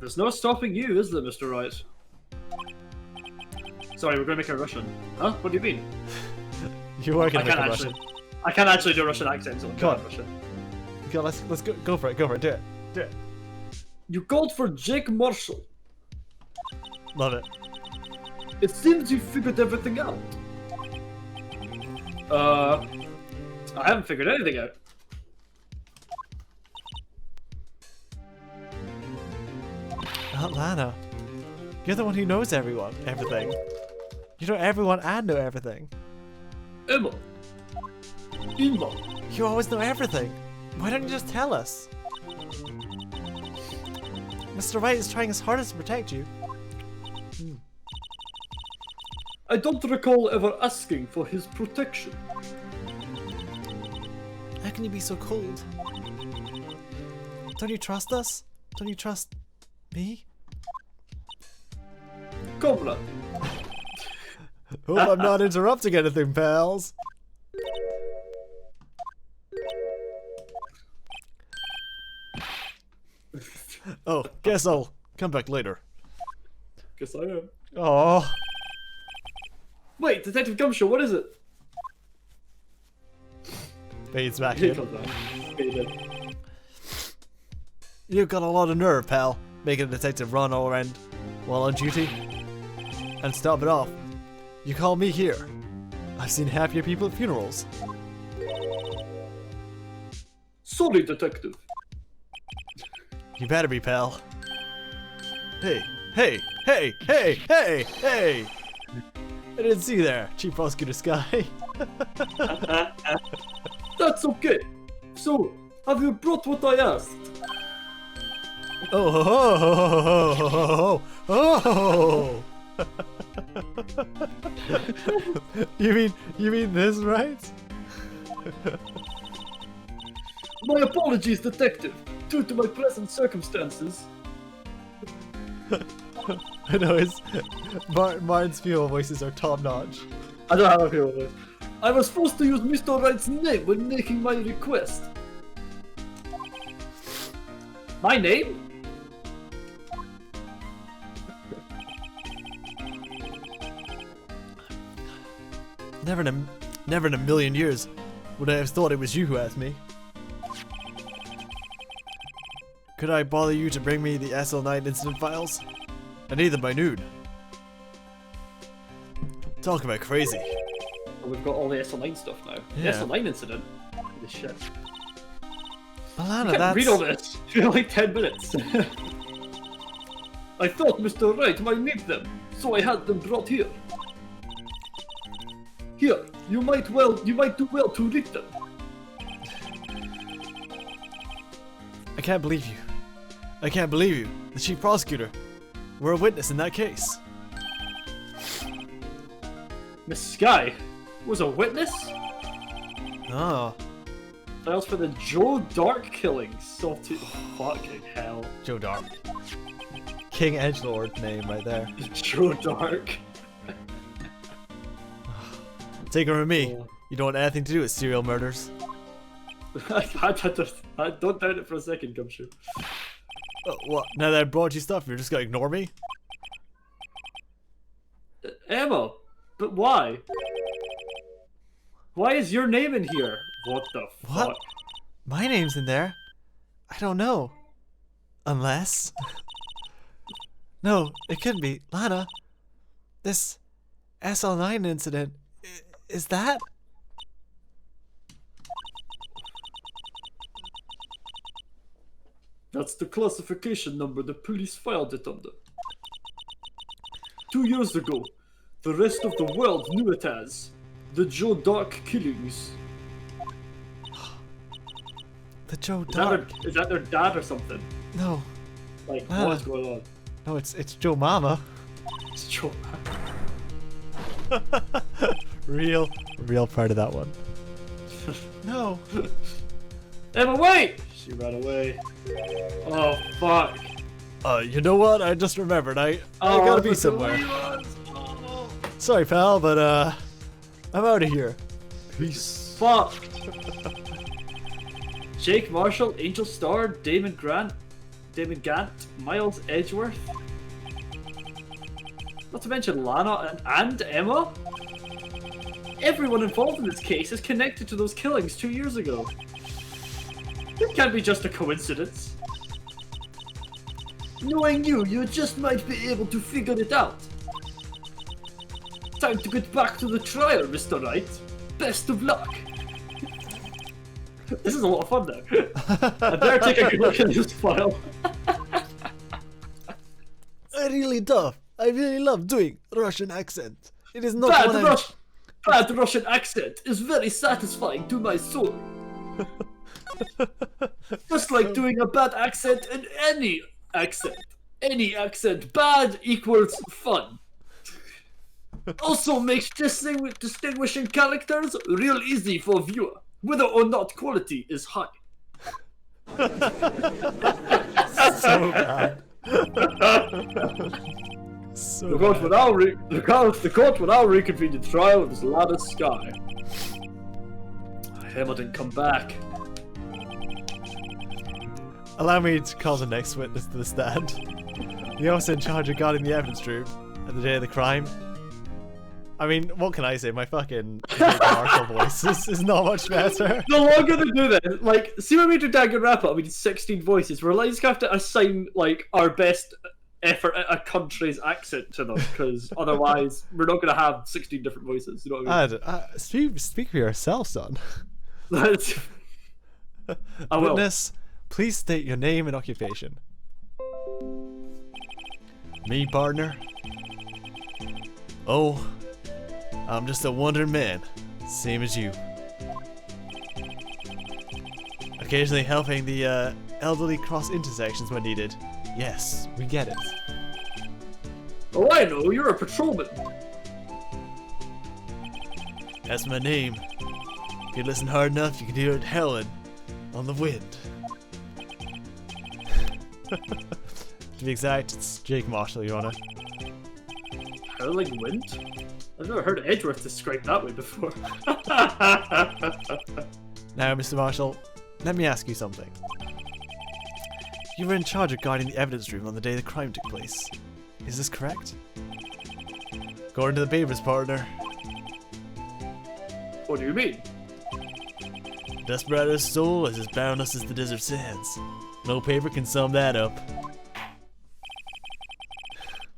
There's no stopping you, is there, Mr. Wright? Sorry, we're going to make a Russian. Huh? What do you mean? You are going to make a Russian. I can't actually do a Russian accent, so I'm Come on. Russian. Go, let's go for it. Go for it. Do it. Do it. You called for Jake Marshall. Love it. It seems you figured everything out. I haven't figured anything out. Lana, you're the one who knows everything. You know everyone and know everything. Emma. You always know everything. Why don't you just tell us? Mr. Wright is trying his hardest to protect you. I don't recall ever asking for his protection. How can you be so cold? Don't you trust us? Don't you trust me? Comrade. Hope I'm not interrupting anything, pals. Oh, guess I'll come back later. Guess I am. Oh. Wait, Detective Gumshoe, what is it? Fades back Here in. comes that. Fade in. You've got a lot of nerve, pal. Making a detective run all around while on duty. And stop it off. You call me here. I've seen happier people at funerals. Sorry, Detective. You better be, pal. Hey, hey, hey, hey, hey, hey! I didn't see there, Chief Prosecutor Sky. That's okay. So, have you brought what I asked? Oh, ho, ho, ho, ho, ho, ho. You mean this, right? My apologies, Detective. Due to my present circumstances. I know his Martin's female voices are top notch. I don't have a female voice. I was forced to use Mr. Wright's name when making my request. My name? Never in a million years would I have thought it was you who asked me. Could I bother you to bring me the SL9 incident files? I need them by noon. Talk about crazy. We've got all the SL9 stuff now. Yeah. The SL9 incident? Holy shit. Alana, I can't that's... read all this for like 10 minutes. I thought Mr. Wright might need them, so I had them brought here. Here, you might do well to read them. I can't believe you. I can't believe you. The chief prosecutor. We're a witness in that case. Miss Sky was a witness? Oh. Files for the Joe Dark killings. Salty fucking hell. Joe Dark. King Edgelord name right there. Joe Dark. Take it from me. You don't want anything to do with serial murders. I don't doubt it for a second, Gumshoe. What? Now that I brought you stuff, you're just gonna ignore me? Emma, but why? Why is your name in here? What the fuck? What? My name's in there? I don't know. Unless... No, it couldn't be. Lana, this SL9 incident, is that? That's the classification number the police filed it under. 2 years ago, the rest of the world knew it as the Joe Dark killings. The Joe Dark. Is that their dad or something? No. Like, what's going on? No, it's Joe Mama. It's Joe. Real part of that one. No. Emma, wait! She ran away. Oh, fuck. You know what? I just remembered. I gotta be somewhere. Oh, Sorry, pal, but I'm out of here. Peace. fuck. Jake Marshall, Angel Star, Damon Grant. Damon Gant, Miles Edgeworth. Not to mention Lana and Emma. Everyone involved in this case is connected to those killings 2 years ago. It can't be just a coincidence. Knowing you, you just might be able to figure it out. Time to get back to the trial, Mr. Wright. Best of luck. This is a lot of fun now. I better take a good look at this file. I really love doing Russian accent. It is not Bad Russian accent is very satisfying to my soul. Just like doing a bad accent in any accent. Any accent bad equals fun. Also makes distinguishing characters real easy for viewer, whether or not quality is high. So bad. So The court will now reconvene the trial of this Lana Sky. Emma didn't come back. Allow me to call the next witness to the stand. The officer in charge of guarding the evidence room at the day of the crime. I mean, what can I say? My fucking Marshall voice is not much better. The longer they do this, like, see when we do Danganronpa, we did 16 voices. We're like, just gonna have to assign, like, our best effort at a country's accent to them, because otherwise we're not gonna have 16 different voices. You know what I mean? Speak for yourself, son. I will. Witness, please state your name and occupation. Me, partner? Oh, I'm just a wandering man, same as you. Occasionally helping the elderly cross intersections when needed. Yes, we get it. Oh, I know, you're a patrolman. That's my name. If you listen hard enough, you can hear it howling on the wind. To be exact, it's Jake Marshall, Your Honor. Howling wind? I've never heard Edgeworth described that way before. Now, Mr. Marshall, let me ask you something. You were in charge of guarding the evidence room on the day the crime took place. Is this correct? According to the papers, partner. What do you mean? Desperado's soul is as boundless as the desert sands. No paper can sum that up.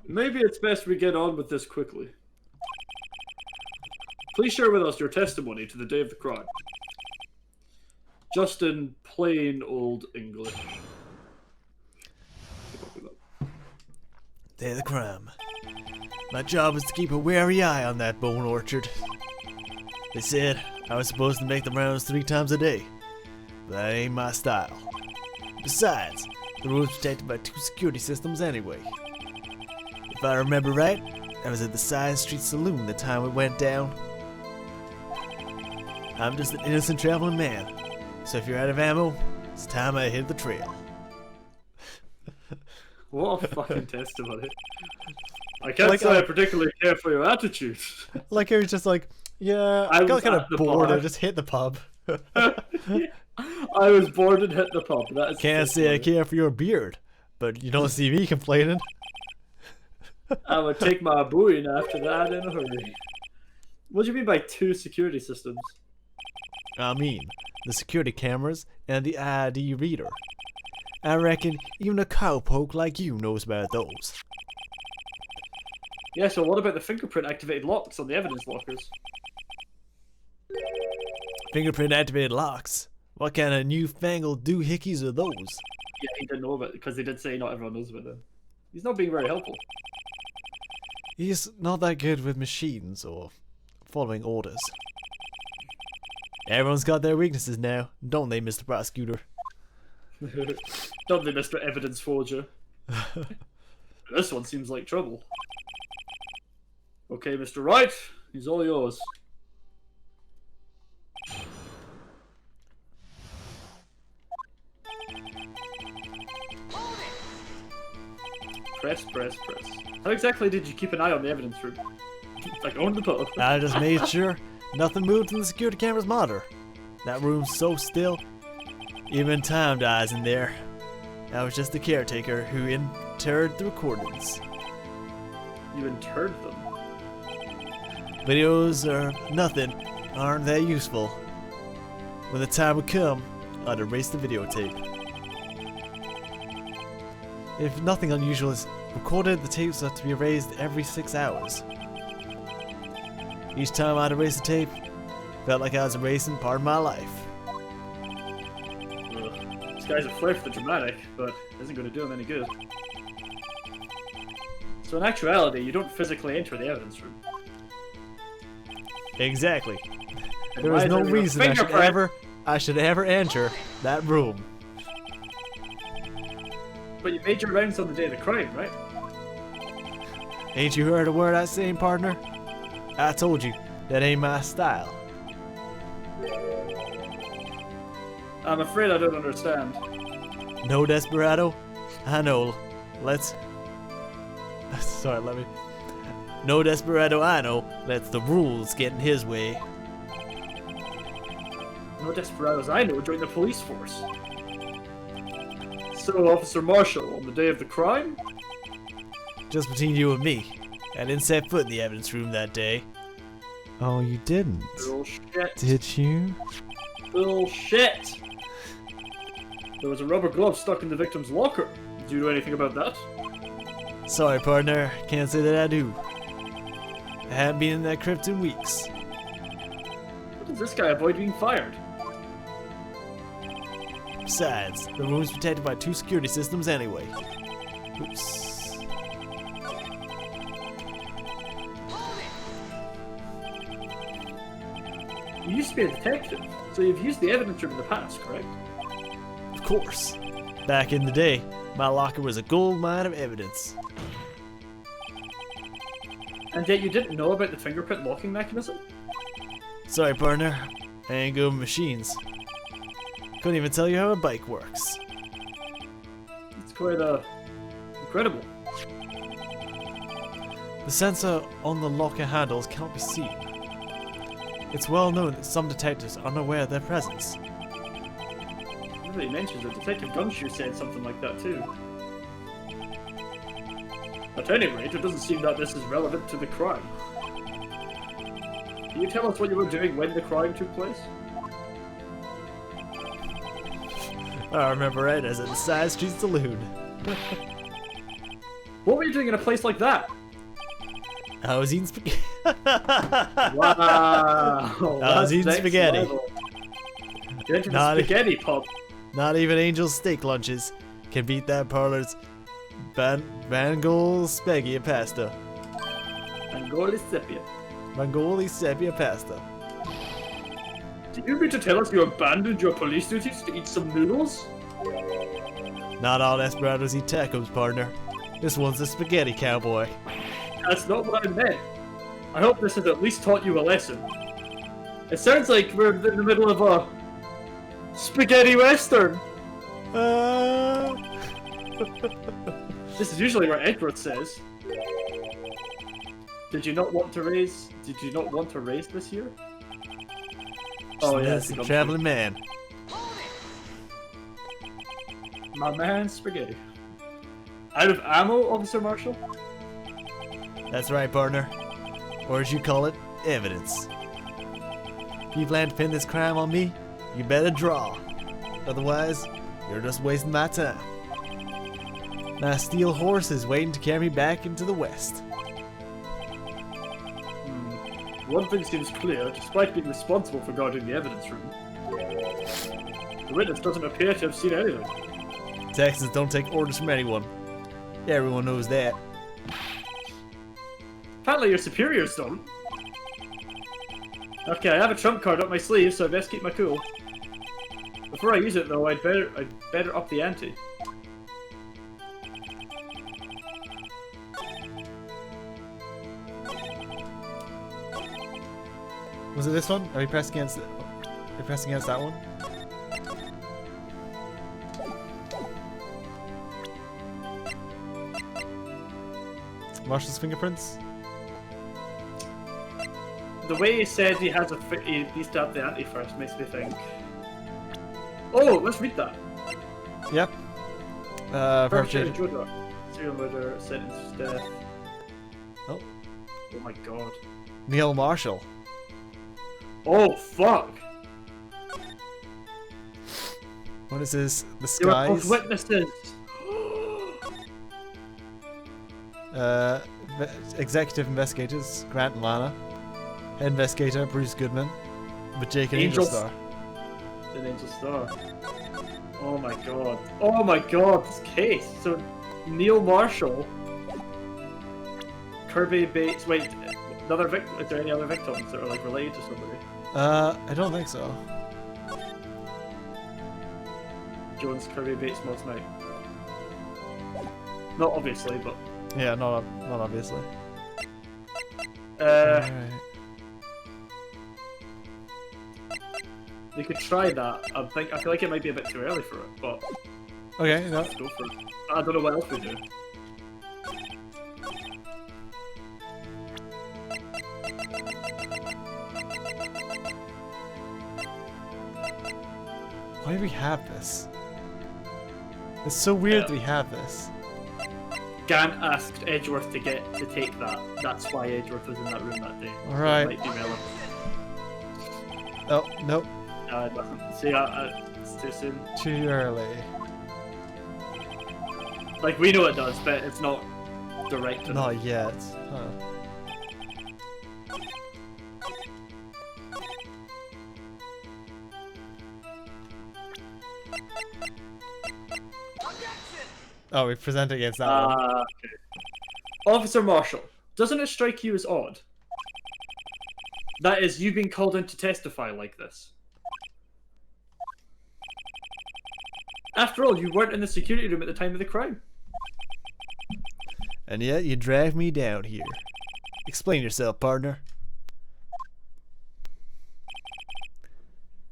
Maybe it's best we get on with this quickly. Please share with us your testimony to the day of the crime. Just in plain old English. Day of the crime. My job was to keep a wary eye on that bone orchard. They said I was supposed to make the rounds 3 times a day, but that ain't my style. Besides, the road's protected by 2 security systems anyway. If I remember right, I was at the Side Street Saloon the time it went down. I'm just an innocent traveling man, so if you're out of ammo, it's time I hit the trail. What a fucking testimony. I can't say I particularly care for your attitude. Like, it was just like, yeah, I got kind of bored. I just hit the pub. I was bored and hit the pub. That is Can't say I care for your beard, but you don't see me complaining. I would take my booing after that in a hurry. What do you mean by 2 security systems? I mean, the security cameras and the ID reader. I reckon even a cowpoke like you knows about those. Yeah, so what about the fingerprint activated locks on the evidence lockers? Fingerprint activated locks? What kind of newfangled doohickeys are those? Yeah, he didn't know about it because they did say not everyone knows about them. He's not being very helpful. He's not that good with machines or following orders. Everyone's got their weaknesses now, don't they, Mr. Prosecutor? Don't they, Mr. Evidence Forger? This one seems like trouble. Okay, Mr. Wright, he's all yours. Press, press, press. How exactly did you keep an eye on the evidence room? Like on the pub? I just made sure nothing moved in the security camera's monitor. That room's so still, even time dies in there. I was just the caretaker who interred the recordings. You interred them? Videos are nothing, aren't that useful. When the time would come, I'd erase the videotape. If nothing unusual is recorded, the tapes have to be erased every 6 hours. Each time I'd erase the tape, felt like I was erasing part of my life. Ugh. This guy's a flair for the dramatic, but isn't going to do him any good. So in actuality, you don't physically enter the evidence room. Exactly. And There why is no there a reason fingerprint? I should ever enter that room. But you made your rounds on the day of the crime, right? Ain't you heard a word I saying, partner? I told you, that ain't my style. I'm afraid I don't understand. No, Desperado? I know. Let's... Sorry, let me... No, Desperado, I know. That's the rules getting his way. No desperados I know joined the police force. So, Officer Marshall, on the day of the crime? Just between you and me. I didn't set foot in the evidence room that day. Oh, you didn't? Bullshit. Did you? Bullshit! There was a rubber glove stuck in the victim's locker. Do you know anything about that? Sorry, partner. Can't say that I do. I haven't been in that crypt in weeks. How does this guy avoid being fired? Besides, the room's protected by 2 security systems anyway. Oops. You used to be a detective, so you've used the evidence room in the past, correct? Of course. Back in the day, my locker was a gold mine of evidence. And yet you didn't know about the fingerprint locking mechanism? Sorry, partner. I ain't good with machines. Couldn't even tell you how a bike works. It's quite, incredible. The sensor on the locker handles can't be seen. It's well known that some detectives are unaware of their presence. Now that he mentions it, Detective Gumshoe said something like that too. At any rate, it doesn't seem that this is relevant to the crime. Can you tell us what you were doing when the crime took place? I remember it as a side street saloon. What were you doing in a place like that? I was eating spaghetti. Wow! I was eating that's spaghetti. next level. Get to the Not spaghetti pub. Not even Angel's steak lunches can beat that parlor's Bangol spaghetti pasta. Angoli sepia. Mongoli sepia pasta. Do you mean to tell us you abandoned your police duties to eat some noodles? Not all desperados eat tacos, partner. This one's a spaghetti cowboy. That's not what I meant. I hope this has at least taught you a lesson. It sounds like we're in the middle of a spaghetti western. This is usually where Edward says. Did you not want to raise this year? Oh yeah, That's a traveling man. My man, spaghetti. Out of ammo, Officer Marshall? That's right, partner. Or as you call it, evidence. If you plan to pin this crime on me, you better draw. Otherwise, you're just wasting my time. My steel horse is waiting to carry me back into the West. One thing seems clear, despite being responsible for guarding the evidence room. The witness doesn't appear to have seen anything. Texans don't take orders from anyone. Everyone knows that. Apparently your superiors don't. Okay, I have a trump card up my sleeve, so I best keep my cool. Before I use it though, I'd better up the ante. Was it this one? Are you pressing against it? Are you pressing against that one? Marshall's fingerprints? The way he said he has he needs to have the ante first makes me think. Oh, let's read that. Yep. Perpetrator. Intruder. Serial murder, sentenced to death. Oh. Oh my god. Neil Marshall. Oh fuck! What is this? The They were both skies? witnesses! Executive investigators Grant and Lana. Head investigator Bruce Goodman. But Jake and Angels. Angel Star. An Angel Star. Oh my god. Oh my god, this case! So, Neil Marshall, Kirby Bates, wait, another victim, is there any other victims that are like related to somebody? I don't think so. Jones, Kirby Bates, Moss Knight. Not obviously, but... Yeah, not obviously. Uh, Alright. we could try that. I feel like it might be a bit too early for it, but Okay, no. let's go for it. I don't know what else we do. Why do we have this? It's so weird Yeah. that we have this. Gant asked Edgeworth to take that. That's why Edgeworth was in that room that day. So it Alright. might be relevant. Oh, nope. It doesn't. See, it's too soon. Too early. Like, we know it does, but it's not direct enough. Not yet. Huh. Oh, we present against that one. Okay. Officer Marshall, doesn't it strike you as odd? That is, you being called in to testify like this. After all, you weren't in the security room at the time of the crime. And yet you dragged me down here. Explain yourself, partner.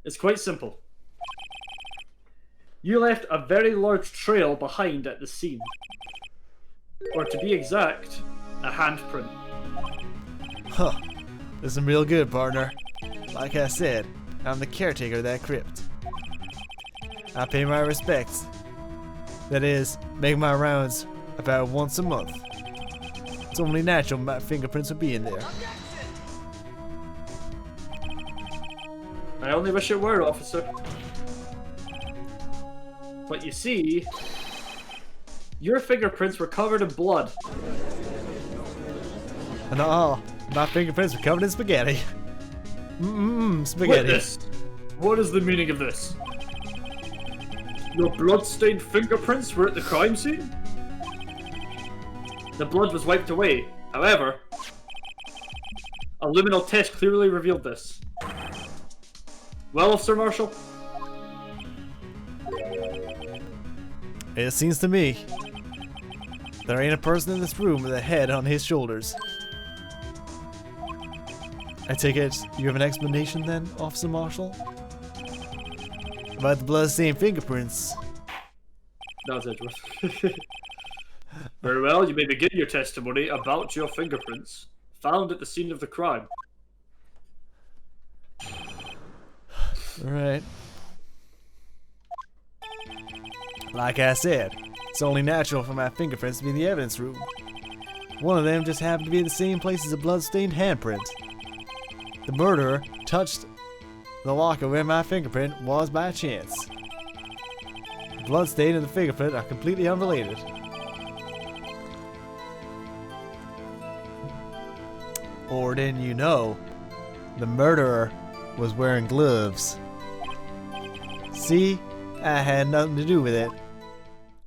It's quite simple. You left a very large trail behind at the scene. Or to be exact, a handprint. Huh. This is real good, partner. Like I said, I'm the caretaker of that crypt. I pay my respects. That is, make my rounds about once a month. It's only natural my fingerprints would be in there. I only wish it were, officer. But you see, your fingerprints were covered in blood. And my fingerprints were covered in spaghetti. Spaghetti. Witness, what is the meaning of this? Your blood-stained fingerprints were at the crime scene? The blood was wiped away. However, a luminal test clearly revealed this. Well, Officer Marshall? It seems to me there ain't a person in this room with a head on his shoulders. I take it you have an explanation then, Officer Marshall? About the blood-stained fingerprints. That was Edgeworth. Very well, you may begin your testimony about your fingerprints found at the scene of the crime. Alright. Like I said, it's only natural for my fingerprints to be in the evidence room. One of them just happened to be in the same place as a blood-stained handprint. The murderer touched the locker where my fingerprint was by chance. The bloodstain and the fingerprint are completely unrelated. Or didn't you know, the murderer was wearing gloves. See? I had nothing to do with it.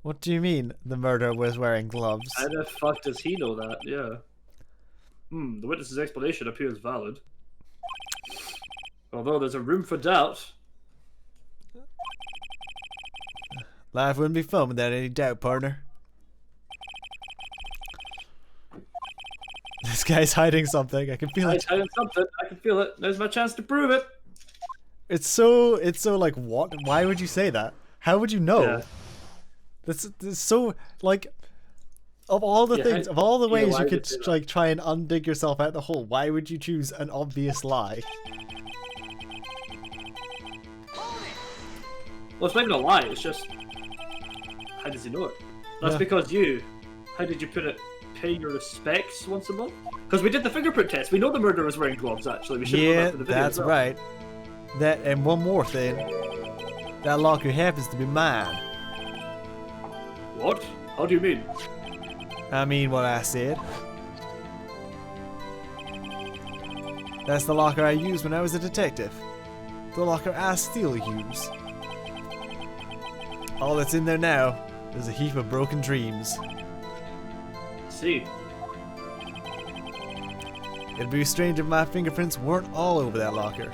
What do you mean, the murderer was wearing gloves? How the fuck does he know that? Yeah. The witness's explanation appears valid. Although there's a room for doubt. Life wouldn't be fun without any doubt, partner. This guy's hiding something. I can feel it. I something. I can feel it. There's my chance to prove it. It's so like, what? Why would you say that? How would you know? Yeah. That's so like, of all the things, of all the ways why you would could you say that? like try and undig yourself out the hole, why would you choose an obvious lie? Well, it's not even a lie. It's just How does he know it? That's Yeah. because you. How did you put it? Pay your respects once a month? Because we did the fingerprint test. We know the murderer was wearing gloves. Actually, we should have done Yeah, that for the video. that's as well. right. That and one more thing. That locker happens to be mine. What? How do you mean? I mean what I said. That's the locker I used when I was a detective. The locker I still use. All that's in there now is a heap of broken dreams. See. It'd be strange if my fingerprints weren't all over that locker.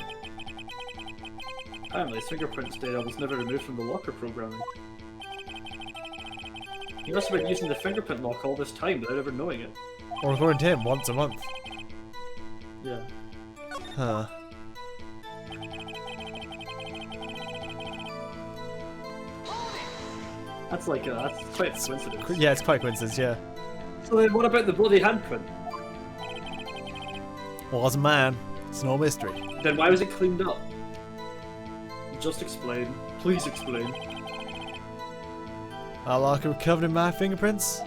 Apparently, his fingerprints data was never removed from the locker programming. He must have been using the fingerprint lock all this time without ever knowing it. Or according to him, once a month. Yeah. Huh. That's quite a coincidence. Yeah, it's quite coincidence, yeah. So then what about the bloody handprint? Wasn't mine. It's no mystery. Then why was it cleaned up? Just explain. Please explain. My locker covered in my fingerprints?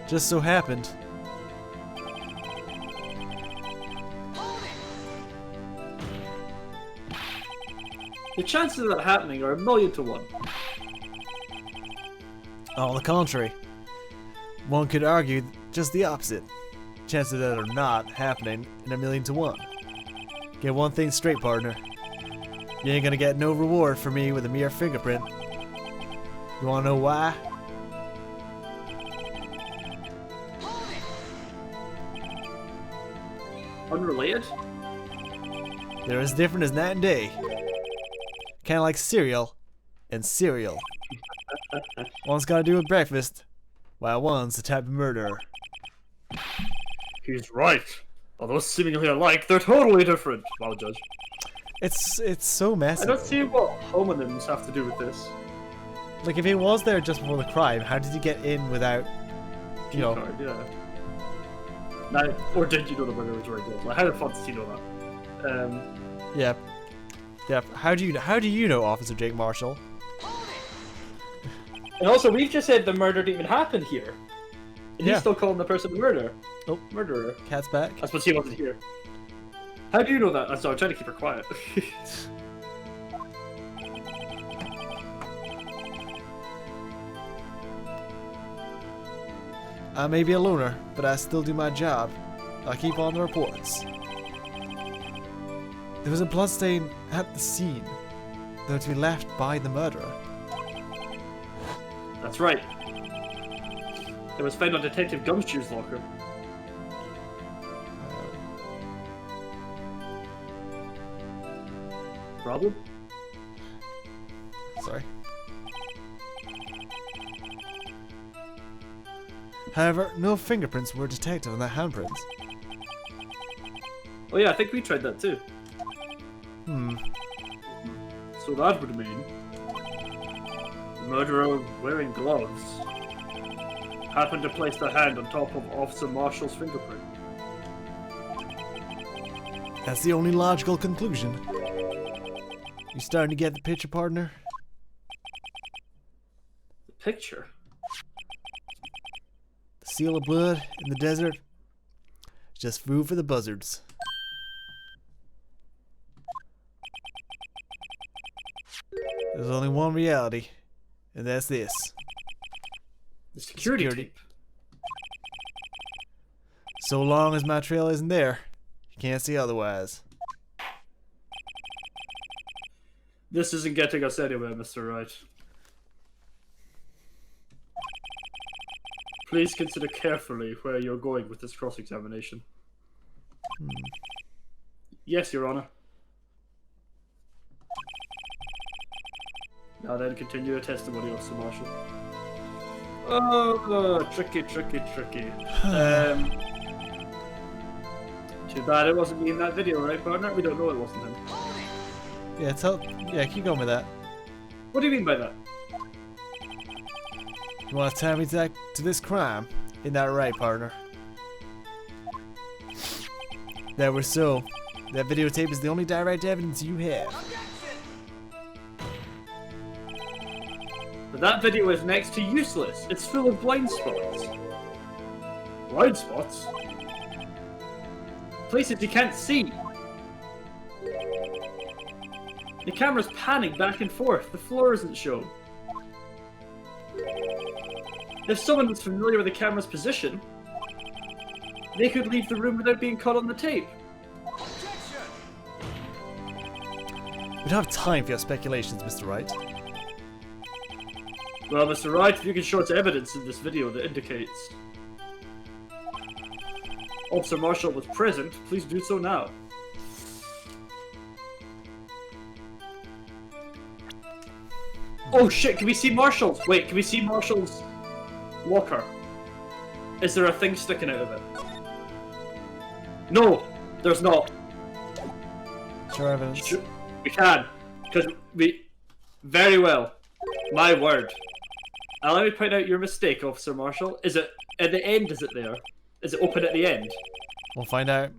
Just so happened. The chances of that happening are 1,000,000 to 1. On the contrary. One could argue just the opposite. Chances of that are not happening in 1,000,000 to 1. Get one thing straight, partner. You ain't gonna get no reward for me with a mere fingerprint. You wanna know why? Unrelated? They're as different as night and day. Kinda like cereal and cereal. One's gotta do with breakfast, while one's the type of murderer. He's right. Although seemingly alike, they're totally different. Wow, Judge. It's so I messy. don't see what homonyms have to do with this. Like, if he was there just before the crime, how did he get in without, you know? Card, yeah. Now, or did you know the murderer was wearing gloves? Like, how the fuck did he know that? Yeah. Yeah. How do you know Officer Jake Marshall? And also, we've just said the murder didn't even happen here. And Yeah. he's still calling the person the murderer. Oh. Murderer. Cat's back. That's what he wanted to hear. How do you know that? I'm sorry, I'm trying to keep her quiet. I may be a loner, but I still do my job. I keep on the reports. There was a bloodstain at the scene, though to be left by the murderer. That's right. It was found on Detective Gumshoe's locker. Problem? Sorry. However, no fingerprints were detected on that handprint. Oh yeah, I think we tried that too. So that would mean the murderer wearing gloves happened to place the hand on top of Officer Marshall's fingerprint. That's the only logical conclusion. You starting to get the picture, partner? The picture? The seal of blood in the desert? It's just food for the buzzards. There's only one reality, and that's this. The security Security. tape. So long as my trail isn't there, you can't see otherwise. This isn't getting us anywhere, Mr. Wright. Please consider carefully where you're going with this cross-examination. Yes, Your Honor. Now then, continue your testimony, Officer Marshall. Oh, tricky. Too bad it wasn't me in that video, right, partner? We don't know it wasn't him. Yeah, keep going with that. What do you mean by that? You want to tie me back to this crime? Isn't that right, partner? That was so. That videotape is the only direct evidence you have. The But that video is next to useless. It's full of blind spots. Blind spots? Places you can't see. The camera's panning back and forth. The floor isn't shown. If someone was familiar with the camera's position, they could leave the room without being caught on the tape. We don't have time for your speculations, Mr. Wright. Well, Mr. Wright, if you can show us evidence in this video that indicates Officer Marshall was present, please do so now. Oh shit, can we see Marshall's? Wait, can we see Marshall's locker? Is there a thing sticking out of it? No, there's not. Show evidence. We can, because we... Very well. My word. Now let me point out your mistake, Officer Marshall. Is it at the end, is it there? Is it open at the end? We'll find out.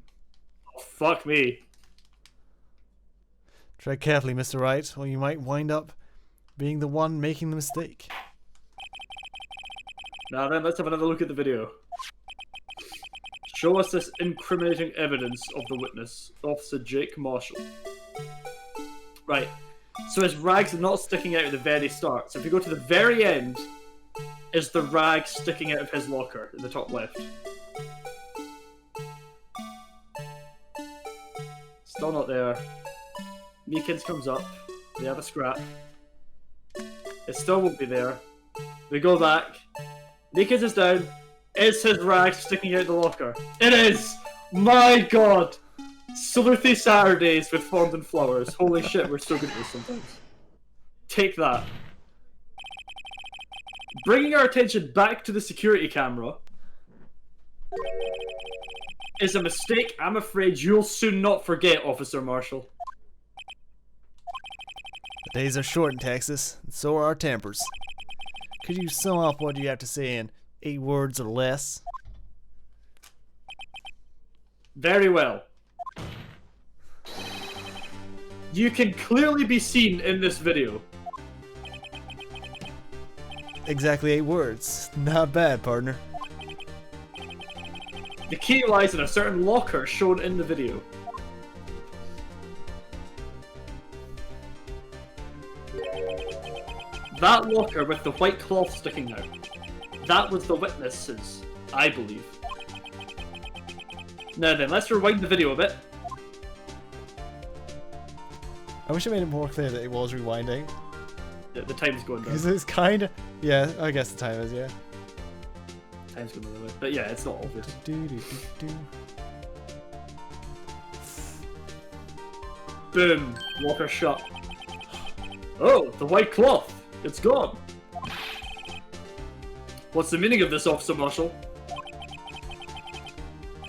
Oh, fuck me. Tread carefully, Mr. Wright, or you might wind up being the one making the mistake. Now then, let's have another look at the video. Show us this incriminating evidence of the witness, Officer Jake Marshall. Right. So his rags are not sticking out at the very start. So if you go to the very end, is the rag sticking out of his locker in the top left. Still not there. Meekins comes up. They have a scrap. It still won't be there. We go back. Meekins is down. Is his rag sticking out the locker? It is! My god! Sleuthy Saturdays with fondant flowers. Holy shit, we're so good at this sometimes. Take that. Bringing our attention back to the security camera is a mistake I'm afraid you'll soon not forget, Officer Marshall. The days are short in Texas, and so are our tempers. Could you sum up what you have to say in 8 words or less? Very well. You can clearly be seen in this video. Exactly 8 words. Not bad, partner. The key lies in a certain locker shown in the video. That locker with the white cloth sticking out. That was the witness's, I believe. Now then, let's rewind the video a bit. I wish I made it more clear that it was rewinding. The time's going down. Because it's kind of... Yeah, I guess the time is, yeah. Time's going the other way. But yeah, it's not obvious. Boom! Locker shut. Oh, the white cloth! It's gone! What's the meaning of this, Officer Marshall?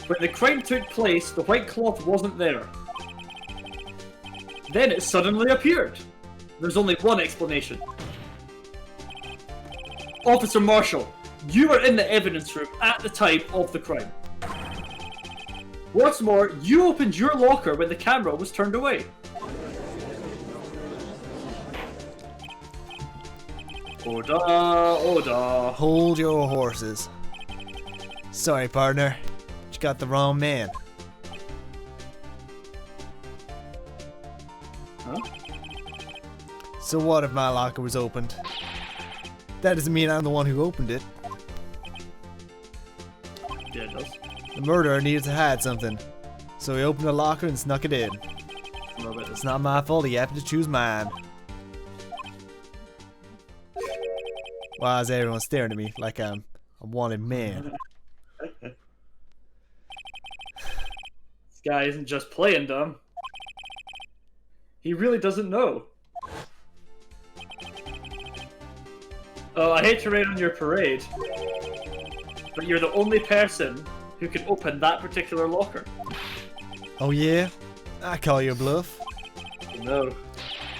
When the crime took place, the white cloth wasn't there. Then it suddenly appeared. There's only one explanation. Officer Marshall, you were in the evidence room at the time of the crime. What's more, you opened your locker when the camera was turned away. Order, order. Hold your horses. Sorry, partner. But you got the wrong man. Huh? So what if my locker was opened? That doesn't mean I'm the one who opened it. Yeah, it does. The murderer needed to hide something. So he opened the locker and snuck it in. It's not my fault he happened to choose mine. Why is everyone staring at me like I'm a wanted man? This guy isn't just playing dumb. He really doesn't know. Oh, I hate to rain on your parade, but you're the only person who can open that particular locker. Oh yeah? I call you a bluff. No.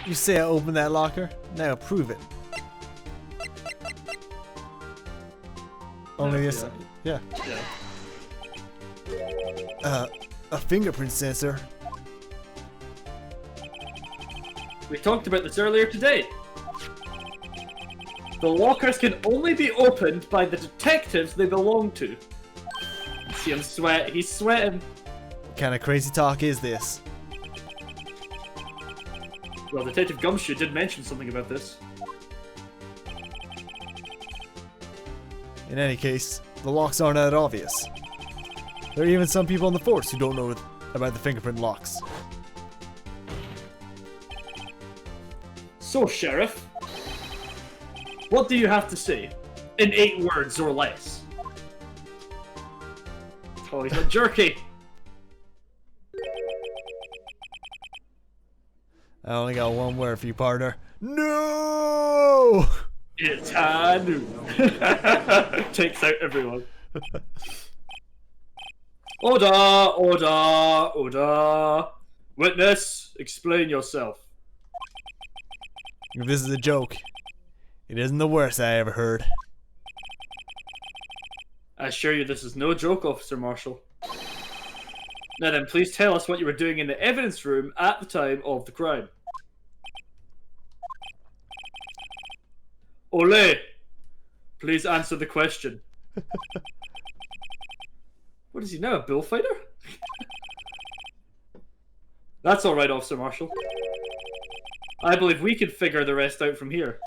You say I opened that locker? Now prove it. Only this. Yeah. Yeah. A fingerprint sensor. We talked about this earlier today. The lockers can only be opened by the detectives they belong to. You see him sweat. He's sweating. What kind of crazy talk is this? Well, Detective Gumshoe did mention something about this. In any case, the locks aren't that obvious. There are even some people on the force who don't know about the fingerprint locks. So, Sheriff, what do you have to say? In 8 words or less. Oh, he's not jerky. I only got one word for you, partner. No! It's high noon. Takes out everyone. Order, order, order. Witness, explain yourself. If this is a joke, it isn't the worst I ever heard. I assure you this is no joke, Officer Marshall. Now then, please tell us what you were doing in the evidence room at the time of the crime. Ole, please answer the question. What is he now, a bullfighter? That's alright, Officer Marshall. I believe we can figure the rest out from here.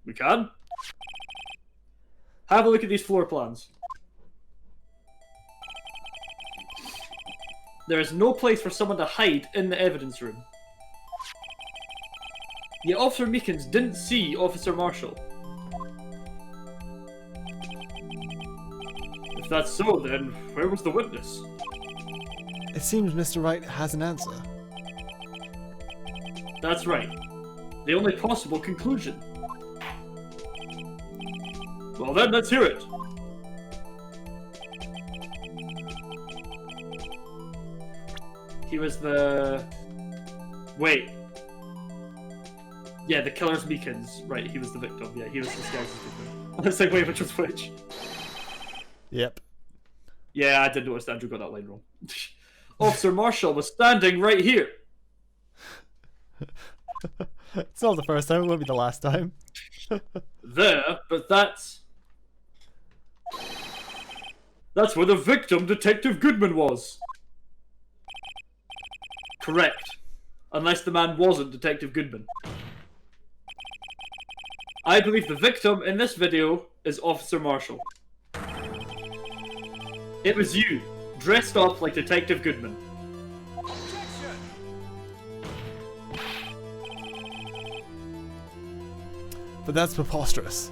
We can? Have a look at these floor plans. There is no place for someone to hide in the evidence room. Yet Officer Meekins didn't see Officer Marshall. If that's so, then where was the witness? It seems Mr. Wright has an answer. That's right. The only possible conclusion. Well then, let's hear it. He was the... Wait. Yeah, the killer's Meekins. Right, he was the victim. Yeah, he was disguised as the victim. I was like, wait, which was which? Yep. Yeah, I did notice Andrew got that line wrong. Officer Marshall was standing right here. It's not the first time, it won't be the last time. There, but that's where the victim, Detective Goodman, was. Correct. Unless the man wasn't Detective Goodman. I believe the victim in this video is Officer Marshall. It was you, dressed up like Detective Goodman. But that's preposterous.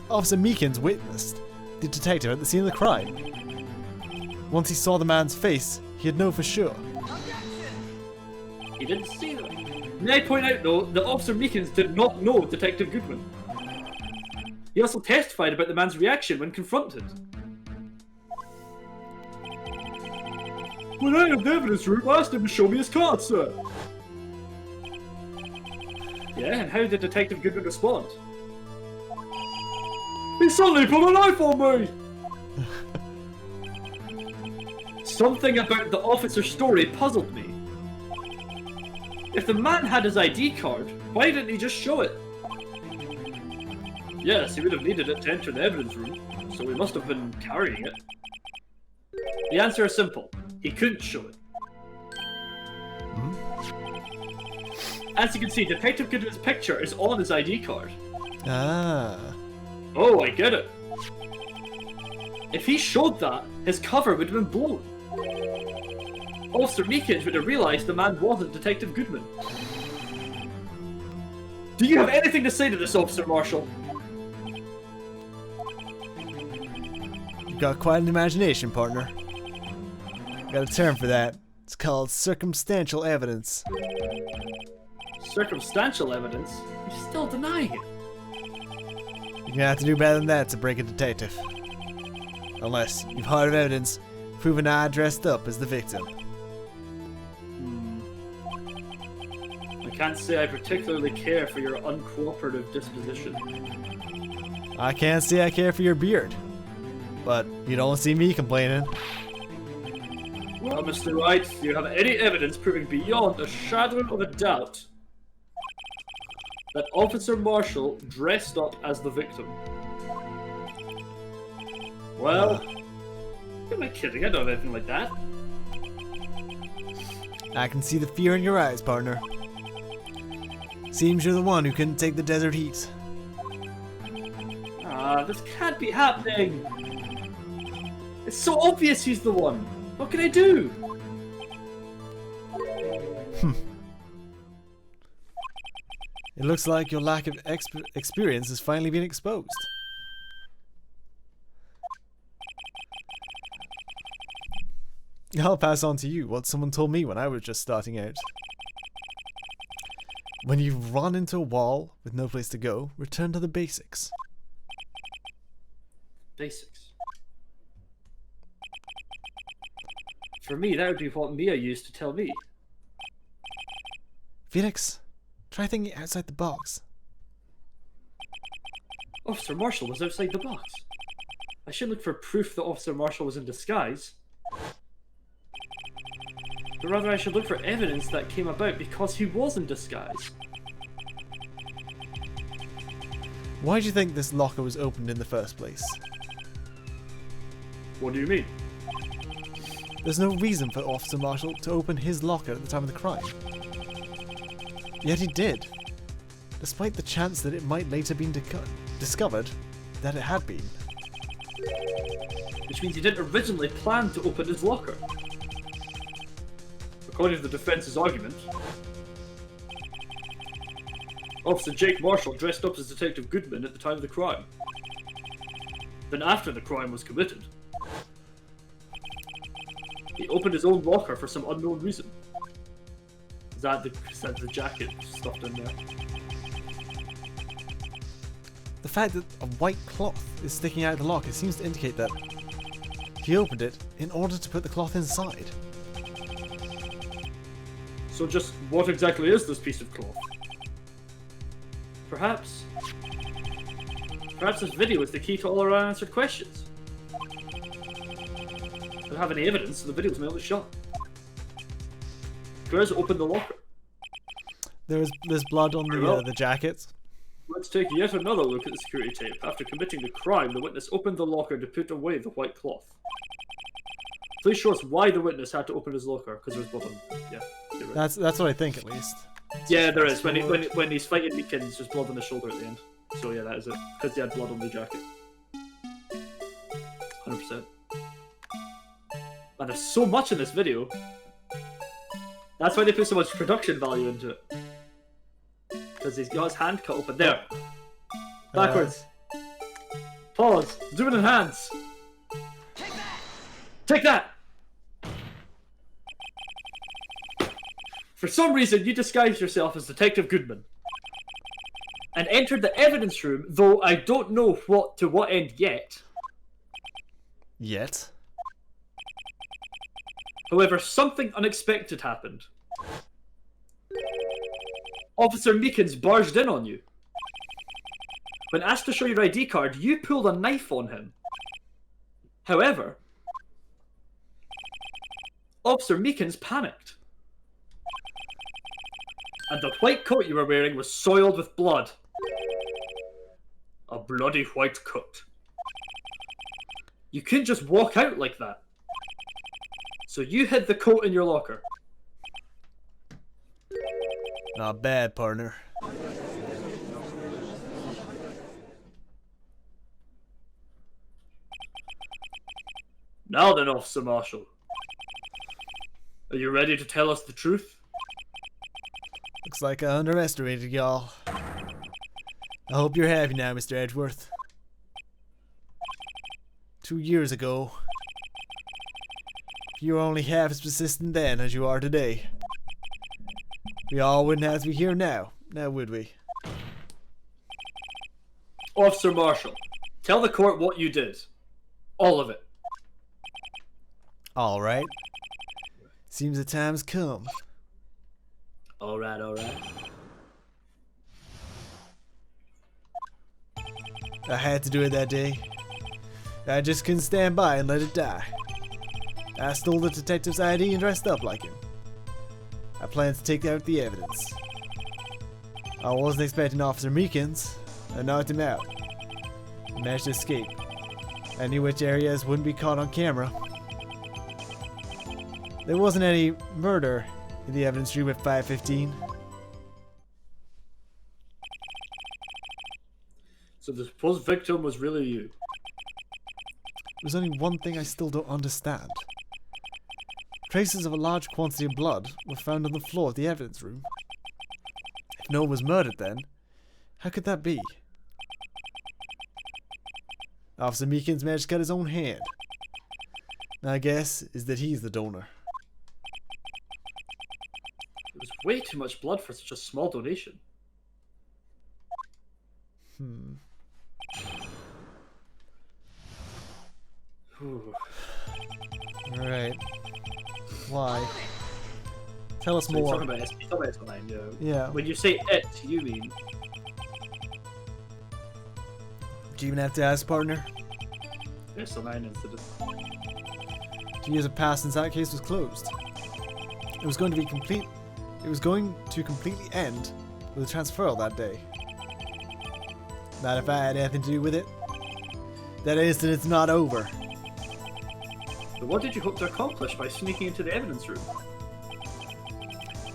Officer Meekins witnessed the detective at the scene of the crime. Once he saw the man's face, he'd know for sure. He didn't see them. May I point out, though, that Officer Meekins did not know Detective Goodman. He also testified about the man's reaction when confronted. When I entered the evidence room, I asked him to show me his card, sir. Yeah, and how did Detective Goodman respond? He suddenly put a knife on me! Something about the officer's story puzzled me. If the man had his ID card, why didn't he just show it? Yes, he would have needed it to enter the evidence room, so he must have been carrying it. The answer is simple. He couldn't show it. As you can see, Detective Goodman's picture is on his ID card. Ah. Oh, I get it. If he showed that, his cover would have been blown. Officer Meekins would have realised the man wasn't Detective Goodman. Do you have anything to say to this, Officer Marshall? You've got quite an imagination, partner. Got a term for that. It's called circumstantial evidence. Circumstantial evidence? You're still denying it. You're gonna have to do better than that to break a detective. Unless you've hard evidence proving I dressed up as the victim. I can't say I particularly care for your uncooperative disposition. I can't say I care for your beard. But you don't see me complaining. Well, Mr. Wright, do you have any evidence proving beyond a shadow of a doubt that Officer Marshall dressed up as the victim. Well, who am I kidding? I don't have anything like that. I can see the fear in your eyes, partner. Seems you're the one who couldn't take the desert heat. Ah, this can't be happening. It's so obvious he's the one. What can I do? It looks like your lack of experience has finally been exposed. I'll pass on to you what someone told me when I was just starting out. When you run into a wall with no place to go, return to the basics. Basics. For me, that would be what Mia used to tell me. Phoenix, try thinking outside the box. Officer Marshall was outside the box. I should look for proof that Officer Marshall was in disguise. But rather I should look for evidence that came about because he was in disguise. Why do you think this locker was opened in the first place? What do you mean? There's no reason for Officer Marshall to open his locker at the time of the crime. Yet he did, despite the chance that it might later be discovered that it had been. Which means he didn't originally plan to open his locker. According to the defense's argument, Officer Jake Marshall dressed up as Detective Goodman at the time of the crime. Then after the crime was committed, he opened his own locker for some unknown reason. Is that the jacket stuffed in there? The fact that a white cloth is sticking out of the locker seems to indicate that he opened it in order to put the cloth inside. So just what exactly is this piece of cloth? Perhaps this video is the key to all our unanswered questions. Don't have any evidence, so the video's mailed shot. Where's open the locker? There's blood on the jacket. Let's take yet another look at the security tape. After committing the crime, the witness opened the locker to put away the white cloth. Please show us why the witness had to open his locker, because there's blood on. Yeah, you're right. That's what I think, at least. Yeah, there is. When he's fighting Meekins, there's blood on his shoulder at the end. So yeah, that is it. Because he had blood on the jacket. 100%. Man, there's so much in this video. That's why they put so much production value into it. Because he's got his hand cut open. There. Backwards. Pause. Zoom in hands. Take that! For some reason, you disguised yourself as Detective Goodman. And entered the evidence room, though I don't know to what end yet. Yet? However, something unexpected happened. Officer Meekins barged in on you. When asked to show your ID card, you pulled a knife on him. However, Officer Meekins panicked. And the white coat you were wearing was soiled with blood. A bloody white coat. You couldn't just walk out like that. So you hid the coat in your locker. Not bad, partner. Now then, Officer Marshall. Are you ready to tell us the truth? Looks like I underestimated y'all. I hope you're happy now, Mr. Edgeworth. 2 years ago, you were only half as persistent then as you are today. We all wouldn't have to be here now would we? Officer Marshall, tell the court what you did. All of it. Alright. Seems the time's come. Alright. I had to do it that day. I just couldn't stand by and let it die. I stole the detective's ID and dressed up like him. I plan to take out the evidence. I wasn't expecting Officer Meekins. I knocked him out. He managed to escape. I knew which areas wouldn't be caught on camera. There wasn't any murder in the evidence room at 5:15. So the supposed victim was really you. There's only one thing I still don't understand. Traces of a large quantity of blood were found on the floor of the evidence room. If no one was murdered then, how could that be? Officer Meekins managed to cut his own hand. My guess is that he's the donor. It was way too much blood for such a small donation. Alright. Why? Tell us So you're more. talking about SL9, yeah. Yeah. When you say it, you mean Do you even have to ask, partner? SL9 incident. 2 years have passed since that case was closed. It was going to completely end with a transferal that day. Not if I had anything to do with it. That incident's not over. But what did you hope to accomplish by sneaking into the evidence room?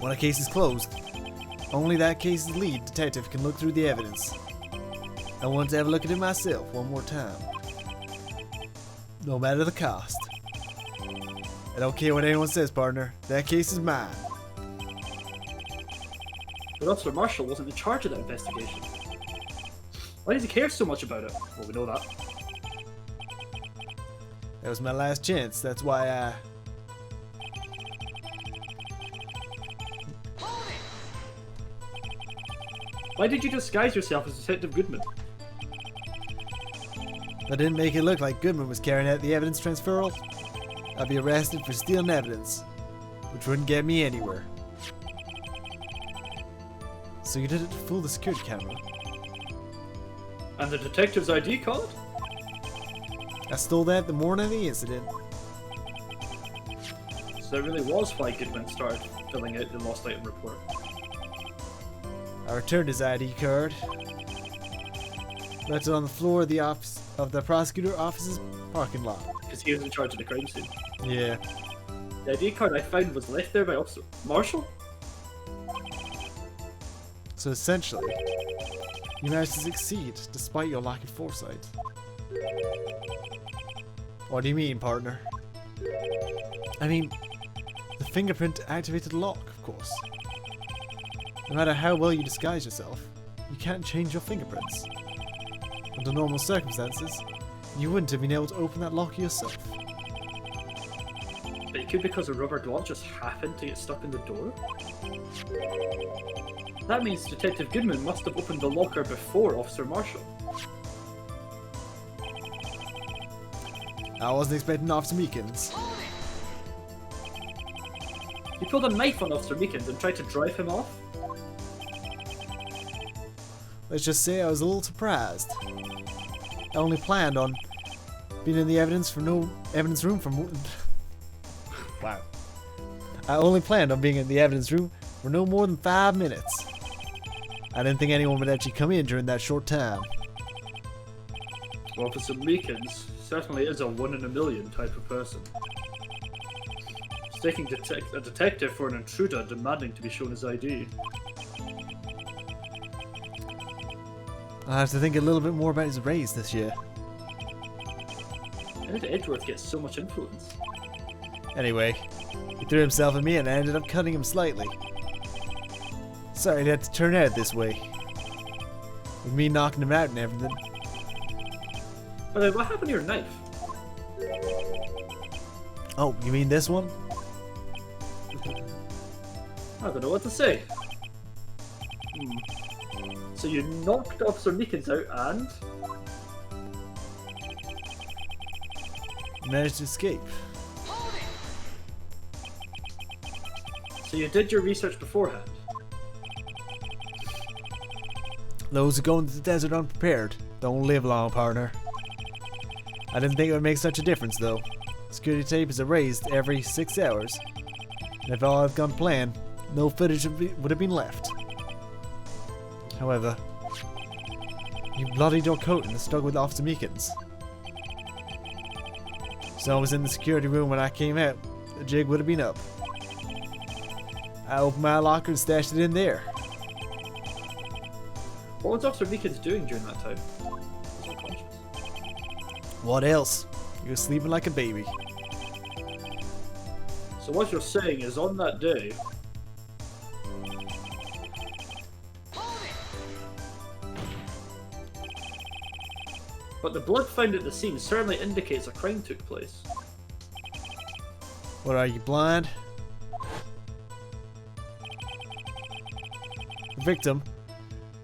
When a case is closed, only that case's lead detective can look through the evidence. I want to have a look at it myself one more time. No matter the cost. I don't care what anyone says, partner. That case is mine. But Officer Marshall wasn't in charge of that investigation. Why did he care so much about it? Well, we know that. That was my last chance. That's why I... Why did you disguise yourself as Detective Goodman? If I didn't make it look like Goodman was carrying out the evidence transferal, I'd be arrested for stealing evidence, which wouldn't get me anywhere. So you did it to fool the security camera? And the detective's ID card? I stole that the morning of the incident. So that really was why Goodman started filling out the lost item report. I returned his ID card, left it on the floor of the prosecutor office's parking lot. Because he was in charge of the crime scene. Yeah. The ID card I found was left there by Officer Marshall? So essentially, you managed to succeed despite your lack of foresight. What do you mean, partner? I mean, the fingerprint activated the lock, of course. No matter how well you disguise yourself, you can't change your fingerprints. Under normal circumstances, you wouldn't have been able to open that lock yourself. But it could be because a rubber glove just happened to get stuck in the door? That means Detective Goodman must have opened the locker before Officer Marshall. I wasn't expecting Officer Meekins. You pulled a knife on Officer Meekins and tried to drive him off? Let's just say I was a little surprised. I only planned on being in the evidence room for more... Wow. I only planned on being in the evidence room for no more than 5 minutes. I didn't think anyone would actually come in during that short time. Officer Meekins certainly is a 1 in a million type of person. Mistaking a detective for an intruder demanding to be shown his ID. I'll have to think a little bit more about his raise this year. How did Edgeworth get so much influence? Anyway, he threw himself at me and I ended up cutting him slightly. Sorry it had to turn out this way. With me knocking him out and everything. By the way, what happened to your knife? Oh, you mean this one? I don't know what to say. So you knocked Officer Meekins out and... Managed to escape. So you did your research beforehand? Those who go into the desert unprepared don't live long, partner. I didn't think it would make such a difference, though. Security tape is erased every 6 hours. And if all had gone planned, no footage would have been left. However, you bloodied your coat and stuck with Officer Meekins. So I was in the security room when I came out. The jig would have been up. I opened my locker and stashed it in there. What was Officer Meekins doing during that time? He was unconscious. What else? You were sleeping like a baby. So what you're saying is on that day... But the blood found at the scene certainly indicates a crime took place. What are you, blind? The victim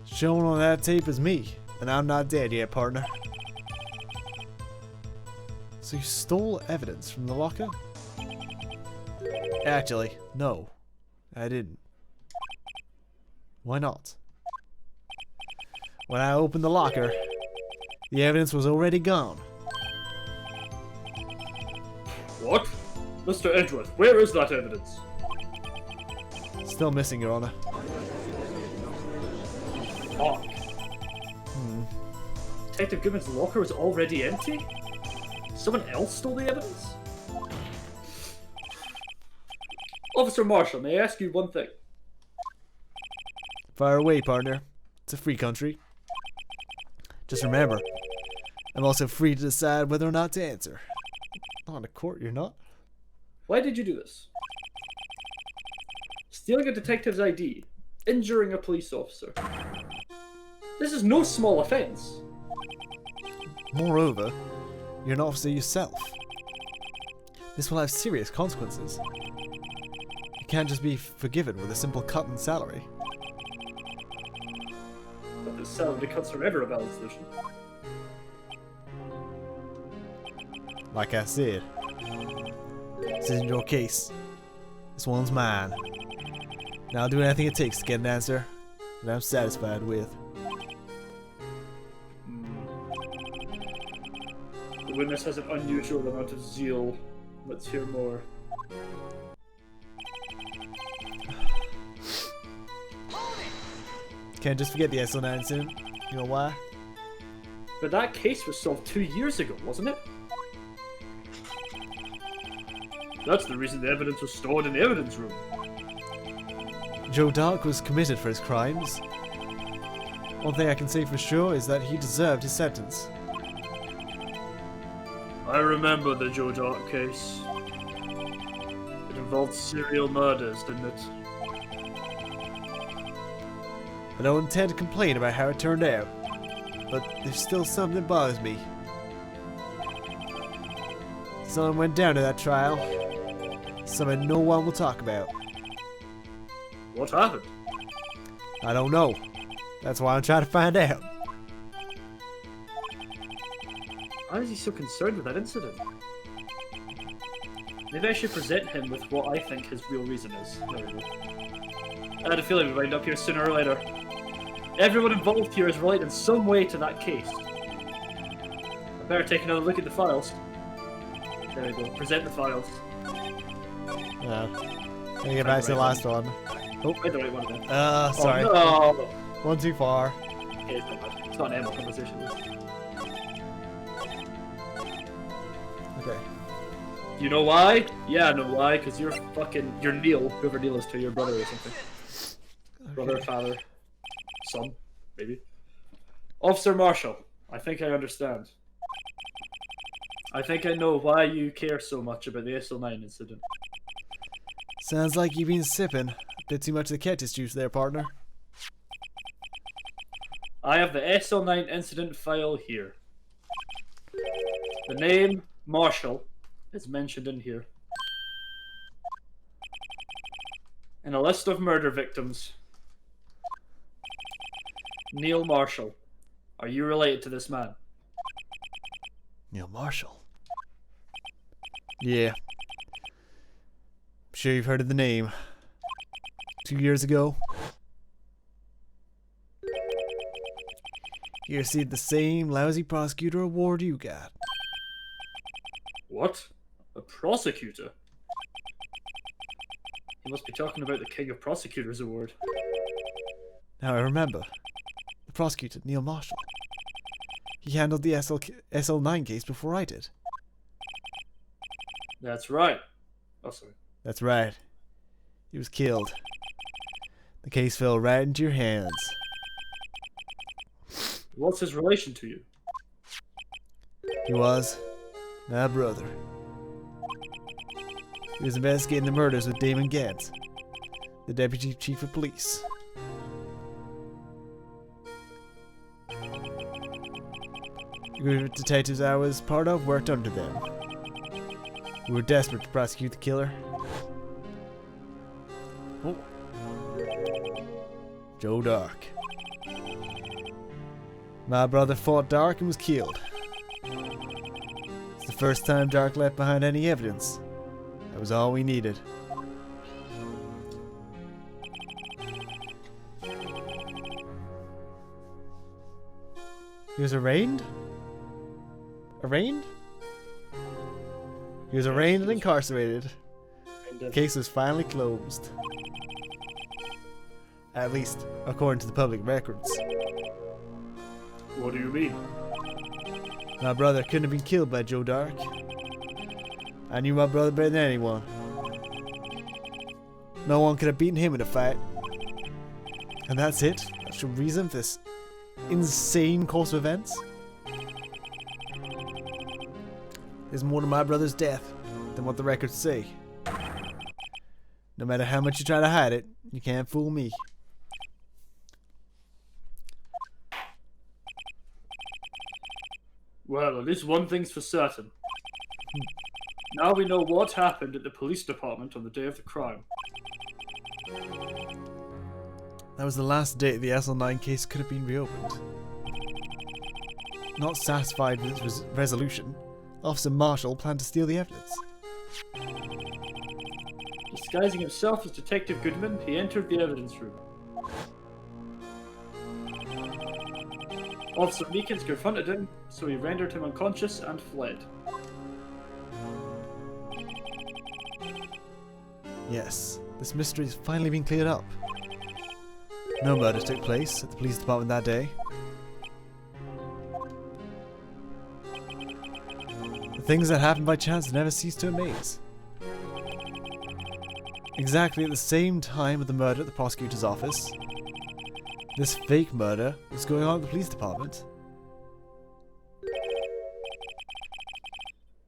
shown on that tape is me, and I'm not dead yet, partner. So you stole evidence from the locker? Actually, no, I didn't. Why not? When I opened the locker, the evidence was already gone. What? Mr. Edgeworth, where is that evidence? Still missing, Your Honor. Fuck. Detective Goodman's locker was already empty? Someone else stole the evidence? Officer Marshall, may I ask you one thing? Fire away, partner. It's a free country. Just remember, I'm also free to decide whether or not to answer. Not in a court, you're not. Why did you do this? Stealing a detective's ID, injuring a police officer. This is no small offense. Moreover, you're an officer yourself. This will have serious consequences. You can't just be forgiven with a simple cut in salary. But the salary cuts are never a valid solution. Like I said, this isn't your case. This one's mine. Now I'll do anything it takes to get an answer that I'm satisfied with. The witness has an unusual amount of zeal. Let's hear more. Can't just forget the SO9 incident. You know why? But that case was solved 2 years ago, wasn't it? That's the reason the evidence was stored in the evidence room. Joe Dark was committed for his crimes. One thing I can say for sure is that he deserved his sentence. I remember the Joe Dark case. It involved serial murders, didn't it? I don't intend to complain about how it turned out, but there's still something that bothers me. Something went down to that trial. Something no one will talk about. What happened? I don't know. That's why I'm trying to find out. Why is he so concerned with that incident? Maybe I should present him with what I think his real reason is. There we go. I had a feeling we'd wind up here sooner or later. Everyone involved here is related in some way to that case. I better take another look at the files. There we go. Present the files. Yeah. Let me get back to the last one. Oh, I the right one then. Sorry. Oh, no. One too far. Okay, it's not bad. It's not an animal conversation. Okay. You know why? Yeah, I know why. Because you're Neil. Whoever Neil is to your brother or something. Brother, father, son, maybe. Officer Marshall, I think I understand. I think I know why you care so much about the SL9 incident. Sounds like you've been sipping a bit too much of the cactus juice there, partner. I have the SL9 incident file here. The name, Marshall, is mentioned in here. And a list of murder victims. Neil Marshall. Are you related to this man? Neil Marshall. Yeah. I'm sure you've heard of the name. 2 years ago, he received the same lousy prosecutor award you got. What? A prosecutor? He must be talking about the King of Prosecutors award. Now I remember, prosecutor, Neil Marshall. He handled the SL9 case before I did. That's right. Oh, sorry. That's right. He was killed. The case fell right into your hands. What's his relation to you? He was my brother. He was investigating the murders with Damon Gant, the deputy chief of police. The group of detectives I was part of worked under them. We were desperate to prosecute the killer. Oh. Joe Dark. My brother fought Dark and was killed. It's the first time Dark left behind any evidence. That was all we needed. He was arraigned? Arraigned? He was arraigned and incarcerated. The case was finally closed. At least, according to the public records. What do you mean? My brother couldn't have been killed by Joe Dark. I knew my brother better than anyone. No one could have beaten him in a fight. And that's it? That's your reason for this insane course of events? There's more to my brother's death than what the records say. No matter how much you try to hide it, you can't fool me. Well, at least one thing's for certain. Now we know what happened at the police department on the day of the crime. That was the last date the SL9 case could have been reopened. Not satisfied with its resolution, Officer Marshall planned to steal the evidence. Disguising himself as Detective Goodman, he entered the evidence room. Officer Meekins confronted him, so he rendered him unconscious and fled. Yes, this mystery has finally been cleared up. No murder took place at the police department that day. The things that happen by chance never cease to amaze. Exactly at the same time of the murder at the prosecutor's office, this fake murder was going on at the police department.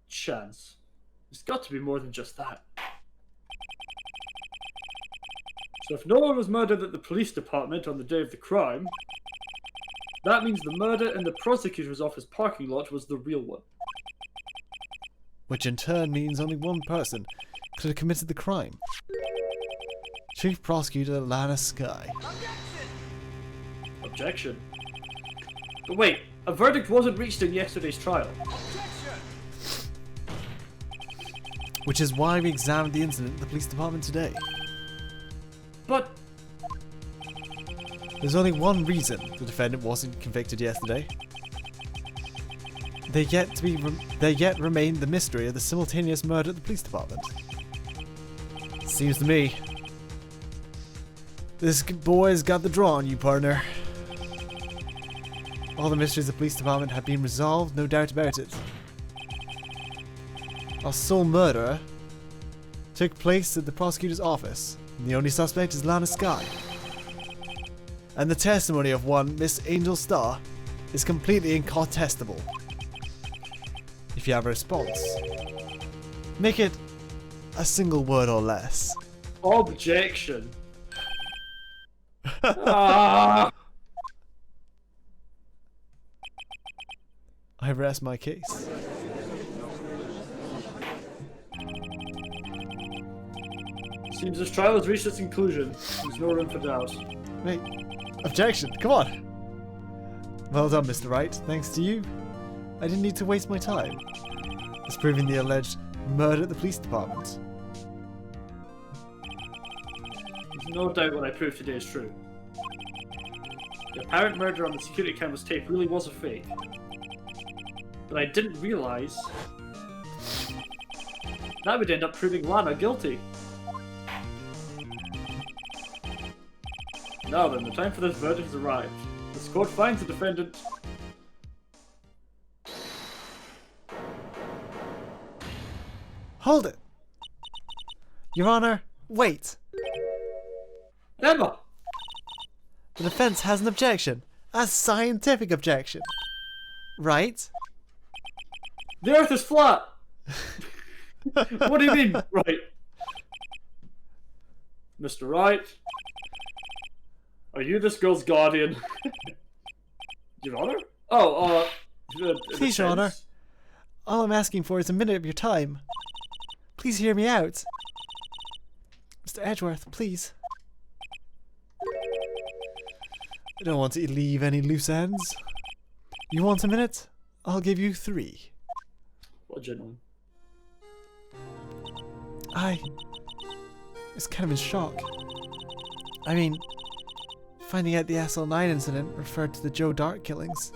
Chance. There's got to be more than just that. So if no one was murdered at the police department on the day of the crime, that means the murder in the prosecutor's office parking lot was the real one. Which in turn means only one person could have committed the crime. Chief Prosecutor Lana Sky. Objection. But wait, a verdict wasn't reached in yesterday's trial. Which is why we examined the incident at the police department today. But there's only one reason the defendant wasn't convicted yesterday. They yet remain the mystery of the simultaneous murder at the police department. Seems to me this boy's got the draw on you, partner. All the mysteries of the police department have been resolved, no doubt about it. Our sole murderer took place at the prosecutor's office, and the only suspect is Lana Sky. And the testimony of one Miss Angel Starr is completely incontestable. If you have a response, make it a single word or less. objection. Ah! I rest my case. Seems this trial has reached its conclusion. There's no room for doubt. Wait, objection, come on! Well done, Mr. Wright. Thanks to you, I didn't need to waste my time disproving the alleged murder at the police department. There's no doubt what I proved today is true. The apparent murder on the security camera's tape really was a fake. But I didn't realise that would end up proving Lana guilty. Now then, the time for this verdict has arrived. The court finds the defendant. Hold it! Your Honor, wait! Emma! The defense has an objection. A scientific objection. Right? The Earth is flat! What do you mean, right? Mr. Wright? Are you this girl's guardian? Your Honor? Oh, Please, Your Honor. All I'm asking for is a minute of your time. Please hear me out. Mr. Edgeworth, please. I don't want to leave any loose ends. You want a minute? I'll give you 3. What a gentleman. I was kind of in shock. I mean, finding out the SL9 incident referred to the Joe Dart killings.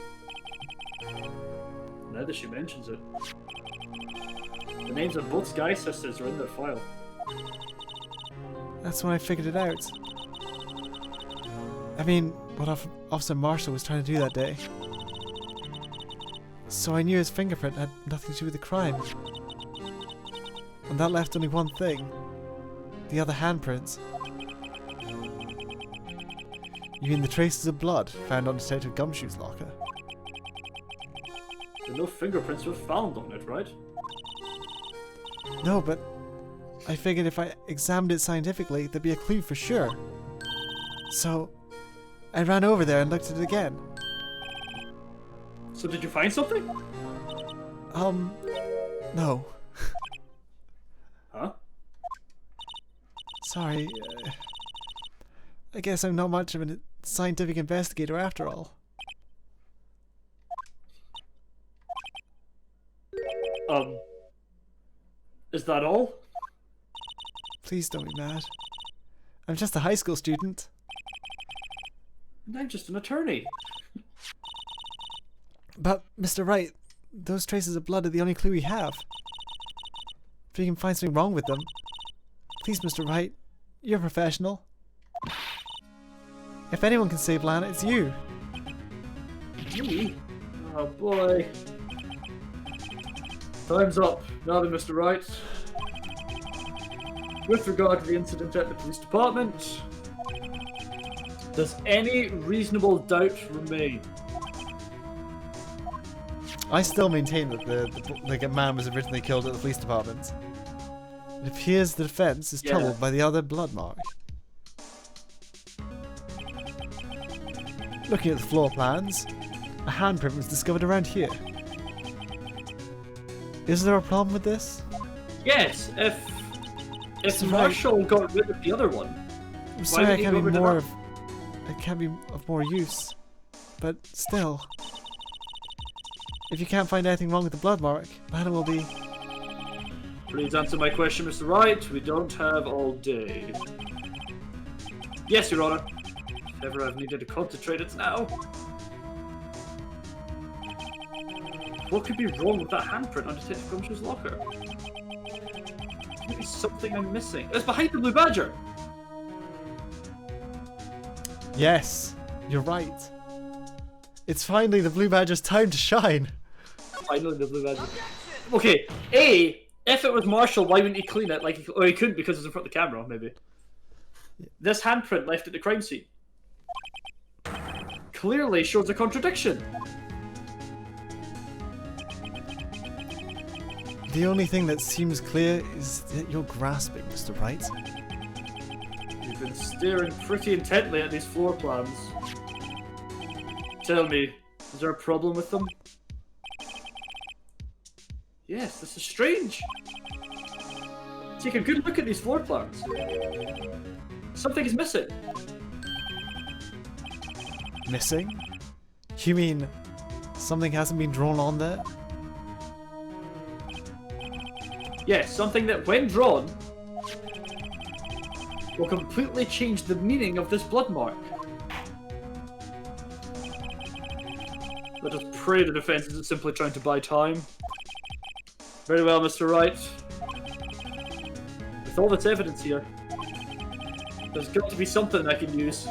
Now that she mentions it. The names of both Sky sisters are in their file. That's when I figured it out. I mean, what Officer Marshall was trying to do that day. So I knew his fingerprint had nothing to do with the crime. And that left only one thing. The other handprints. You mean the traces of blood found on Detective Gumshoe's locker? But no fingerprints were found on it, right? No, but I figured if I examined it scientifically, there'd be a clue for sure. So I ran over there and looked at it again. So did you find something? No. Huh? Sorry. I guess I'm not much of a scientific investigator after all. Is that all? Please don't be mad. I'm just a high school student. And I'm just an attorney. But, Mr. Wright, those traces of blood are the only clue we have. If you can find something wrong with them, please, Mr. Wright, you're a professional. If anyone can save Lana, it's you. Me? Oh boy. Time's up. Now then, Mr. Wright. With regard to the incident at the police department, does any reasonable doubt remain? I still maintain that the man was originally killed at the police department. It appears the defense is troubled by the other blood mark. Looking at the floor plans, a handprint was discovered around here. Is there a problem with this? Yes, if Right. Marshall got rid of the other one. I'm sorry I did he can't go be rid of more that? of... It can be of more use. But still... If you can't find anything wrong with the blood mark, Lana will be... Please answer my question, Mr. Wright. We don't have all day. Yes, Your Honor. If ever I've needed to concentrate, it's now. What could be wrong with that handprint on Detective Gumshoe's locker? Maybe something I'm missing. It's behind the Blue Badger! Yes, you're right. It's finally the Blue Badger's time to shine. Finally, the Blue Badger. Okay, A, if it was Marshall, why wouldn't he clean it? Or he couldn't because it's in front of the camera, maybe. This handprint left at the crime scene clearly shows a contradiction. The only thing that seems clear is that you're grasping, Mr. Wright. You've been staring pretty intently at these floor plans. Tell me, is there a problem with them? Yes, this is strange. Take a good look at these floor plans. Something is missing. Missing? You mean something hasn't been drawn on there? Yes, something that, when drawn, will completely change the meaning of this blood mark. Let us pray the defense isn't simply trying to buy time. Very well, Mr. Wright. With all this evidence here, there's got to be something I can use.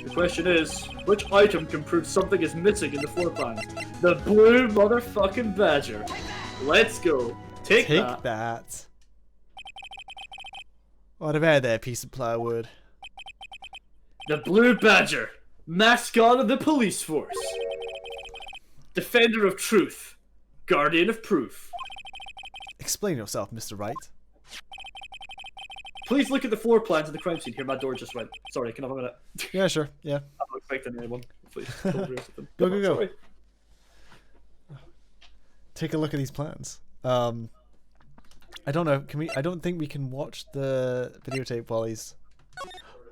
The question is, which item can prove something is missing in the floor plans? The blue motherfucking badger. Let's go. Take that. that. What about that piece of plywood? The blue badger. Mascot of the police force. Defender of truth. Guardian of proof. Explain yourself, Mr. Wright. Please look at the floor plans of the crime scene. Here, my door just went. Sorry, can I have a minute? Yeah, sure. Yeah. I'm not expecting anyone. Please, don't do something. Go. Sorry. Take a look at these plans. I don't know. Can we? I don't think we can watch the videotape while he's.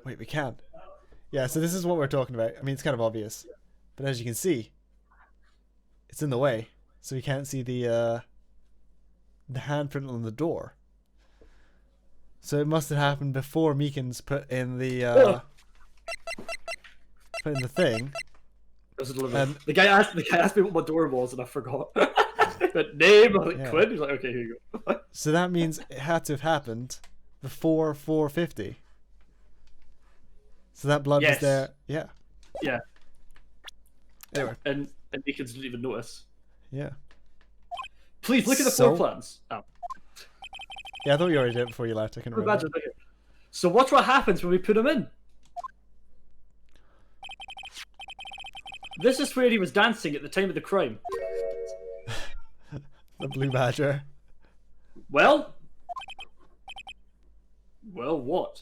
Wait, we can. Yeah. So this is what we're talking about. I mean, it's kind of obvious, but as you can see, it's in the way, so we can't see the handprint on the door. So it must have happened before Meekins put in the thing. The guy asked me what my door was, and I forgot. But name, I like Quinn. He's like, okay, here you go. So that means it had to have happened before 450. So that blood was there. Yeah. Yeah. Anyway. And Meekins didn't even notice. Yeah. Please look at the floor plans. Oh. Yeah, I thought you already did it before you left. I can remember. So watch what happens when we put him in. This is where he was dancing at the time of the crime. The blue badger. Well, what?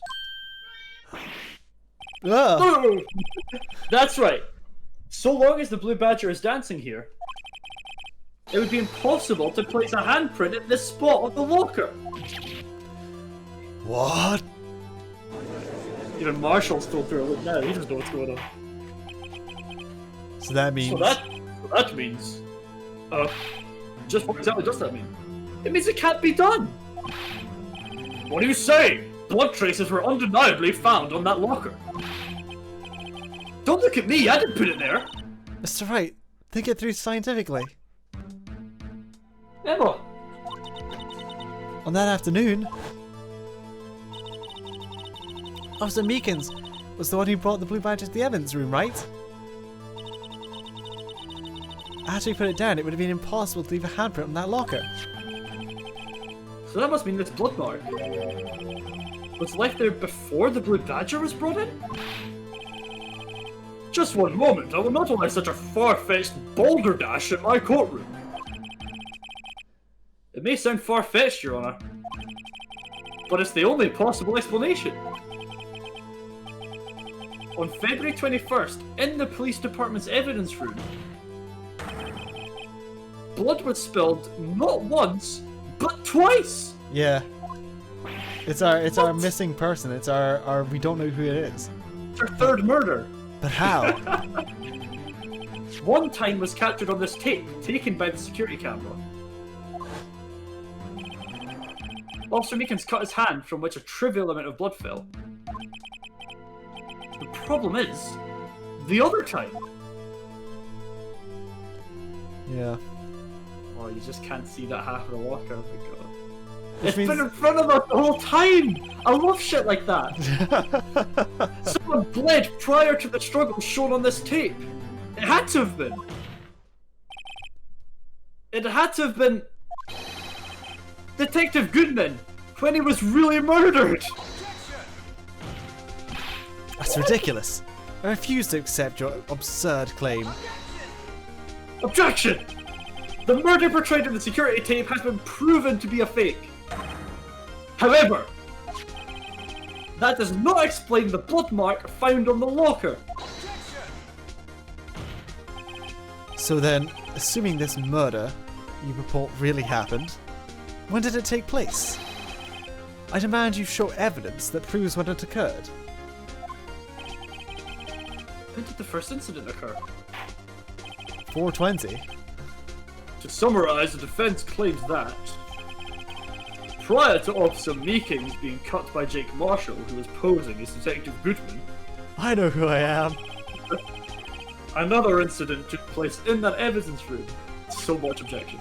Oh. That's right. So long as the blue badger is dancing here, it would be impossible to place a handprint at this spot on the locker. What? Even Marshall's still through a look now. He doesn't know what's going on. So that means. So that means. Just what exactly does that mean? It means it can't be done. What do you say? Blood traces were undeniably found on that locker. Don't look at me. I didn't put it there. Mr. Wright, think it through scientifically. Emma. On that afternoon, Officer Meekins was the one who brought the blue badge to the evidence room, right? After he put it down, it would have been impossible to leave a handprint on that locker. So that must mean this blood mark was left there before the blue badger was brought in? Just one moment, I will not allow such a far-fetched balderdash in my courtroom. It may sound far-fetched, Your Honor, but it's the only possible explanation. On February 21st, in the police department's evidence room, blood was spilled not once, but twice! Yeah. It's our missing person. It's our we don't know who it is. It's our third murder. But how? One time was captured on this tape, taken by the security camera. Officer Meekins cut his hand, from which a trivial amount of blood fell. The problem is, the other time. Yeah. Oh, you just can't see that half of the locker. Oh my god. Which It's means... been in front of us the whole time! I love shit like that! Someone bled prior to the struggle shown on this tape. It had to have been. It had to have been Detective Goodman when he was really murdered. That's ridiculous. I refuse to accept your absurd claim. Objection! The murder portrayed in the security tape has been proven to be a fake. However, that does not explain the blood mark found on the locker. So then, assuming this murder you report really happened, when did it take place? I demand you show evidence that proves when it occurred. When did the first incident occur? 420. To summarize, the defense claims that prior to Officer Meekins being cut by Jake Marshall, who was posing as Detective Goodman, I know who I am. another incident took place in that evidence room. So much objection.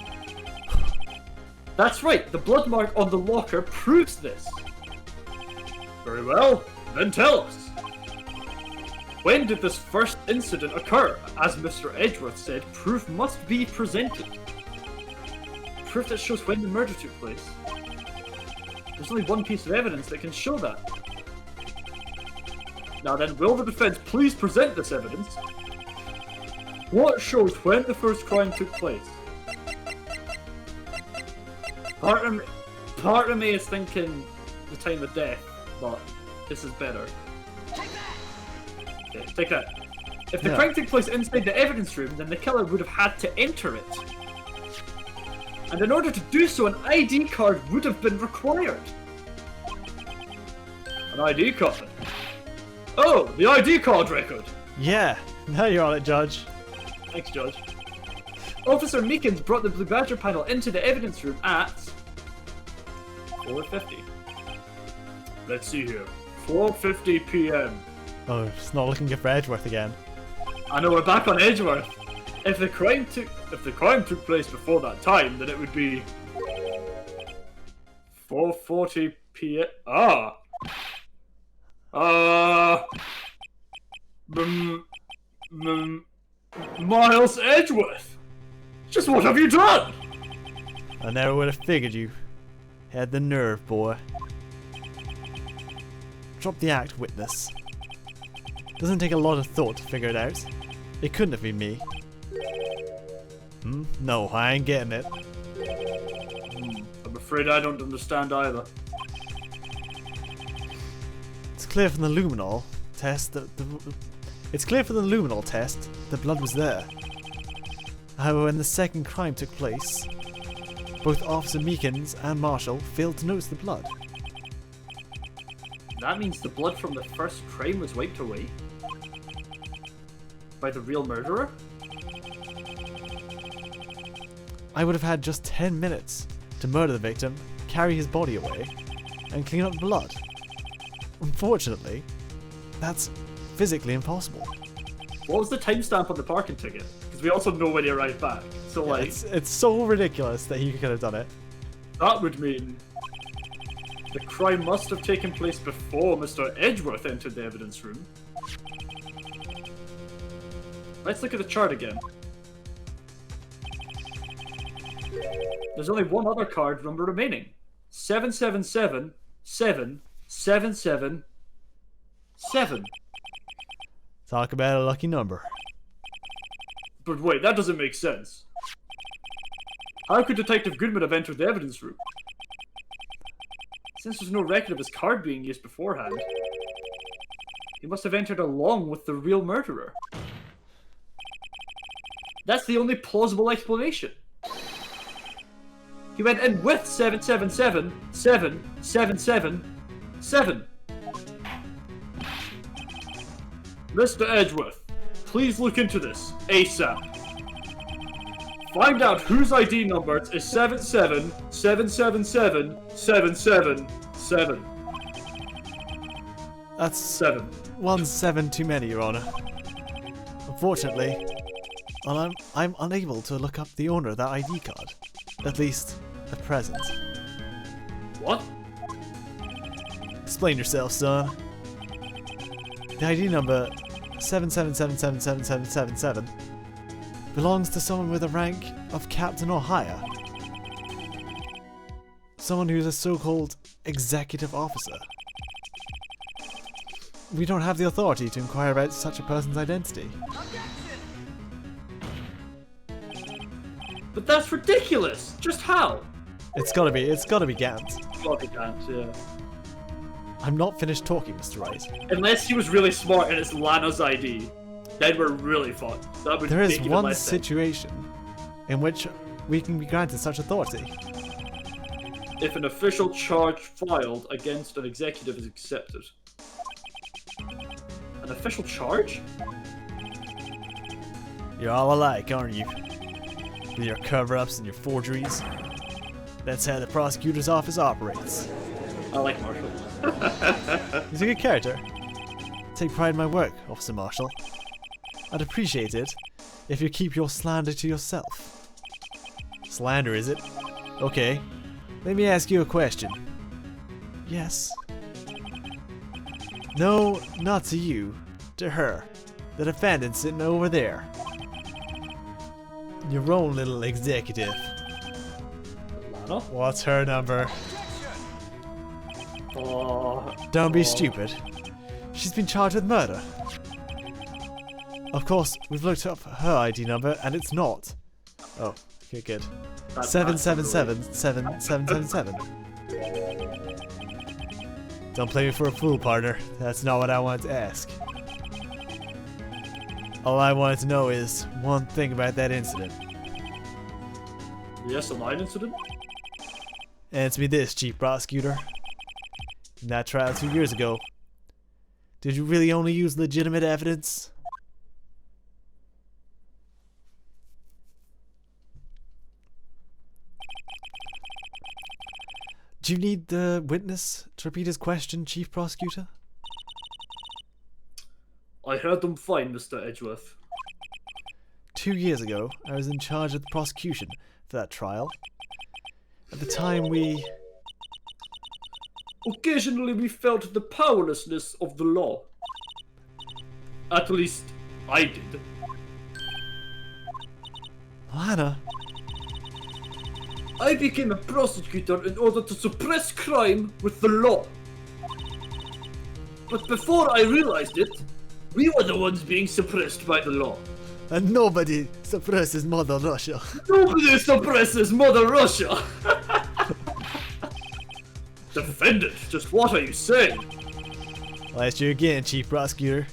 That's right, the blood mark on the locker proves this. Very well, then tell us. When did this first incident occur? As Mr. Edgeworth said, proof must be presented. Proof that shows when the murder took place. There's only one piece of evidence that can show that. Now then, will the defense please present this evidence? What shows when the first crime took place? Part of me is thinking the time of death, but this is better. Okay, take that. If the crime took place inside the evidence room, then the killer would have had to enter it. And in order to do so, an ID card would have been required. An ID card? Oh, the ID card record! Yeah, now you're on it, Judge. Thanks, Judge. Officer Meekins brought the Blue Badger panel into the evidence room at 4:50. Let's see here. 4:50 p.m. Oh, it's not looking good for Edgeworth again. I know, we're back on Edgeworth. If the crime took place before that time, then it would be 4:40 p.m. Miles Edgeworth. Just what have you done? I never would have figured you had the nerve, boy. Drop the act, witness. Doesn't take a lot of thought to figure it out. It couldn't have been me. No, I ain't getting it. I'm afraid I don't understand either. It's clear from the luminol test that the blood was there. However, when the second crime took place, both Officer Meekins and Marshall failed to notice the blood. That means the blood from the first crime was wiped away? By the real murderer? I would have had just 10 minutes to murder the victim, carry his body away, and clean up the blood. Unfortunately, that's physically impossible. What was the timestamp on the parking ticket? Because we also know when he arrived back. So Yeah, like, it's so ridiculous that he could have done it. that would mean the crime must have taken place before Mr. Edgeworth entered the evidence room. Let's look at the chart again. There's only one other card number remaining. 777 777 7. Talk about a lucky number. But wait, that doesn't make sense. How could Detective Goodman have entered the evidence room? Since there's no record of his card being used beforehand, he must have entered along with the real murderer. That's the only plausible explanation. He went in with 777 777 7. Mr. Edgeworth, please look into this ASAP. Find out whose ID number is 777777777. That's 7. 1 7 too many, Your Honor. Unfortunately, I'm unable to look up the owner of that ID card. At least, at present. What? Explain yourself, son. The ID number 7777777 belongs to someone with a rank of captain or higher. Someone who's a so-called executive officer. We don't have the authority to inquire about such a person's identity. But that's ridiculous! Just how? It's gotta be Gant. Probably can't, yeah. I'm not finished talking, Mr. Wright. Unless he was really smart and it's Lana's ID, then we're really fucked. That would There is make even one less sense. situation in which we can be granted such authority. If an official charge filed against an executive is accepted. An official charge? You're all alike, aren't you? With your cover-ups and your forgeries. That's how the prosecutor's office operates. I like Marshall. He's a good character. Take pride in my work, Officer Marshall. I'd appreciate it if you keep your slander to yourself. Slander, is it? Okay. Let me ask you a question. Yes. No, not to you. To her. The defendant sitting over there. Your own little executive. Lana? What's her number? Don't be stupid. She's been charged with murder. Of course, we've looked up her ID number and it's not. Oh, okay, good. 777-7777. Don't play me for a fool, partner. That's not what I wanted to ask. All I wanted to know is one thing about that incident. The SL9 incident? Answer me this, Chief Prosecutor. In that trial 2 years ago, did you really only use legitimate evidence? Do you need the witness to repeat his question, Chief Prosecutor? I heard them fine, Mr. Edgeworth. 2 years ago, I was in charge of the prosecution for that trial. At the time, we... Occasionally we felt the powerlessness of the law. At least, I did. Lana, I became a prosecutor in order to suppress crime with the law. But before I realized it, we were the ones being suppressed by the law. and nobody suppresses Mother Russia. Nobody suppresses Mother Russia! Defendant, just what are you saying? I'll ask you again, Chief Prosecutor.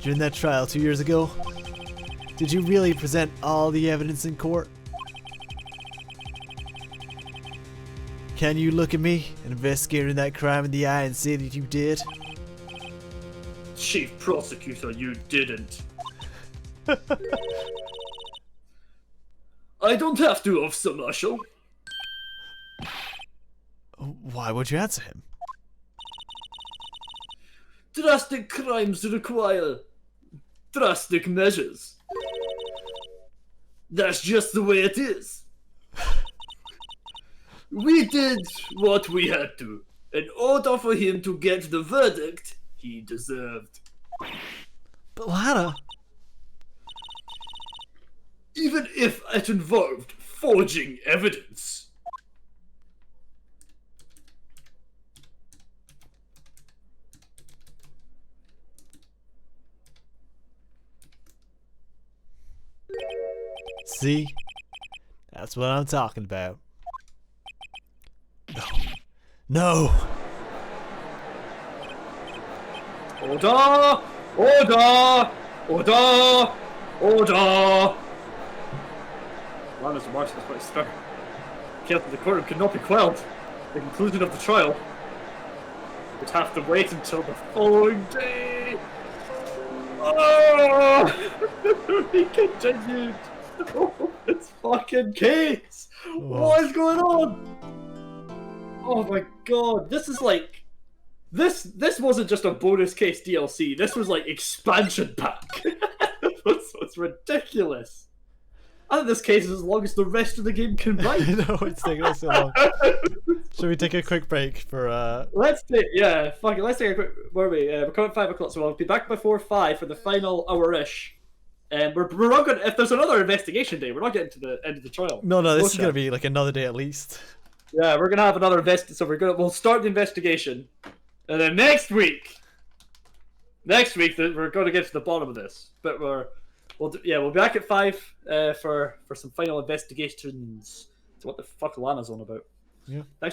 During that trial 2 years ago, did you really present all the evidence in court? Can you look at me, an investigator in that crime, in the eye and say that you did? Chief Prosecutor, you didn't. I don't have to, Officer Marshall. Why would you answer him? Drastic crimes require drastic measures. That's just the way it is. We did what we had to in order for him to get the verdict he deserved. But Lana... Even if it involved forging evidence. See? That's what I'm talking about. No. No! Order! Order! Order! Order! Lana's remarks was quite stern. Chaos in the courtroom could not be quelled. The conclusion of the trial would have to wait until the following day. Oh! He continued. Oh, it's fucking case. What is going on? Oh my god, this is like this wasn't just a bonus case DLC. This was like expansion pack. It's ridiculous. I think this case is as long as the rest of the game combined. I know, it's taking us so long. Should we take a quick break for Let's take let's take a quick where are we? We're coming at 5 o'clock, so we'll be back before 5 for the final hour-ish. And we're not gonna, if there's another investigation day, we're not getting to the end of the trial. No, this is gonna be like another day at least. Yeah, we're gonna have another so we'll start the investigation. And then next week we're gonna get to the bottom of this. But we'll be back at 5 for some final investigations. So what the fuck Lana's on about. Yeah. Thanks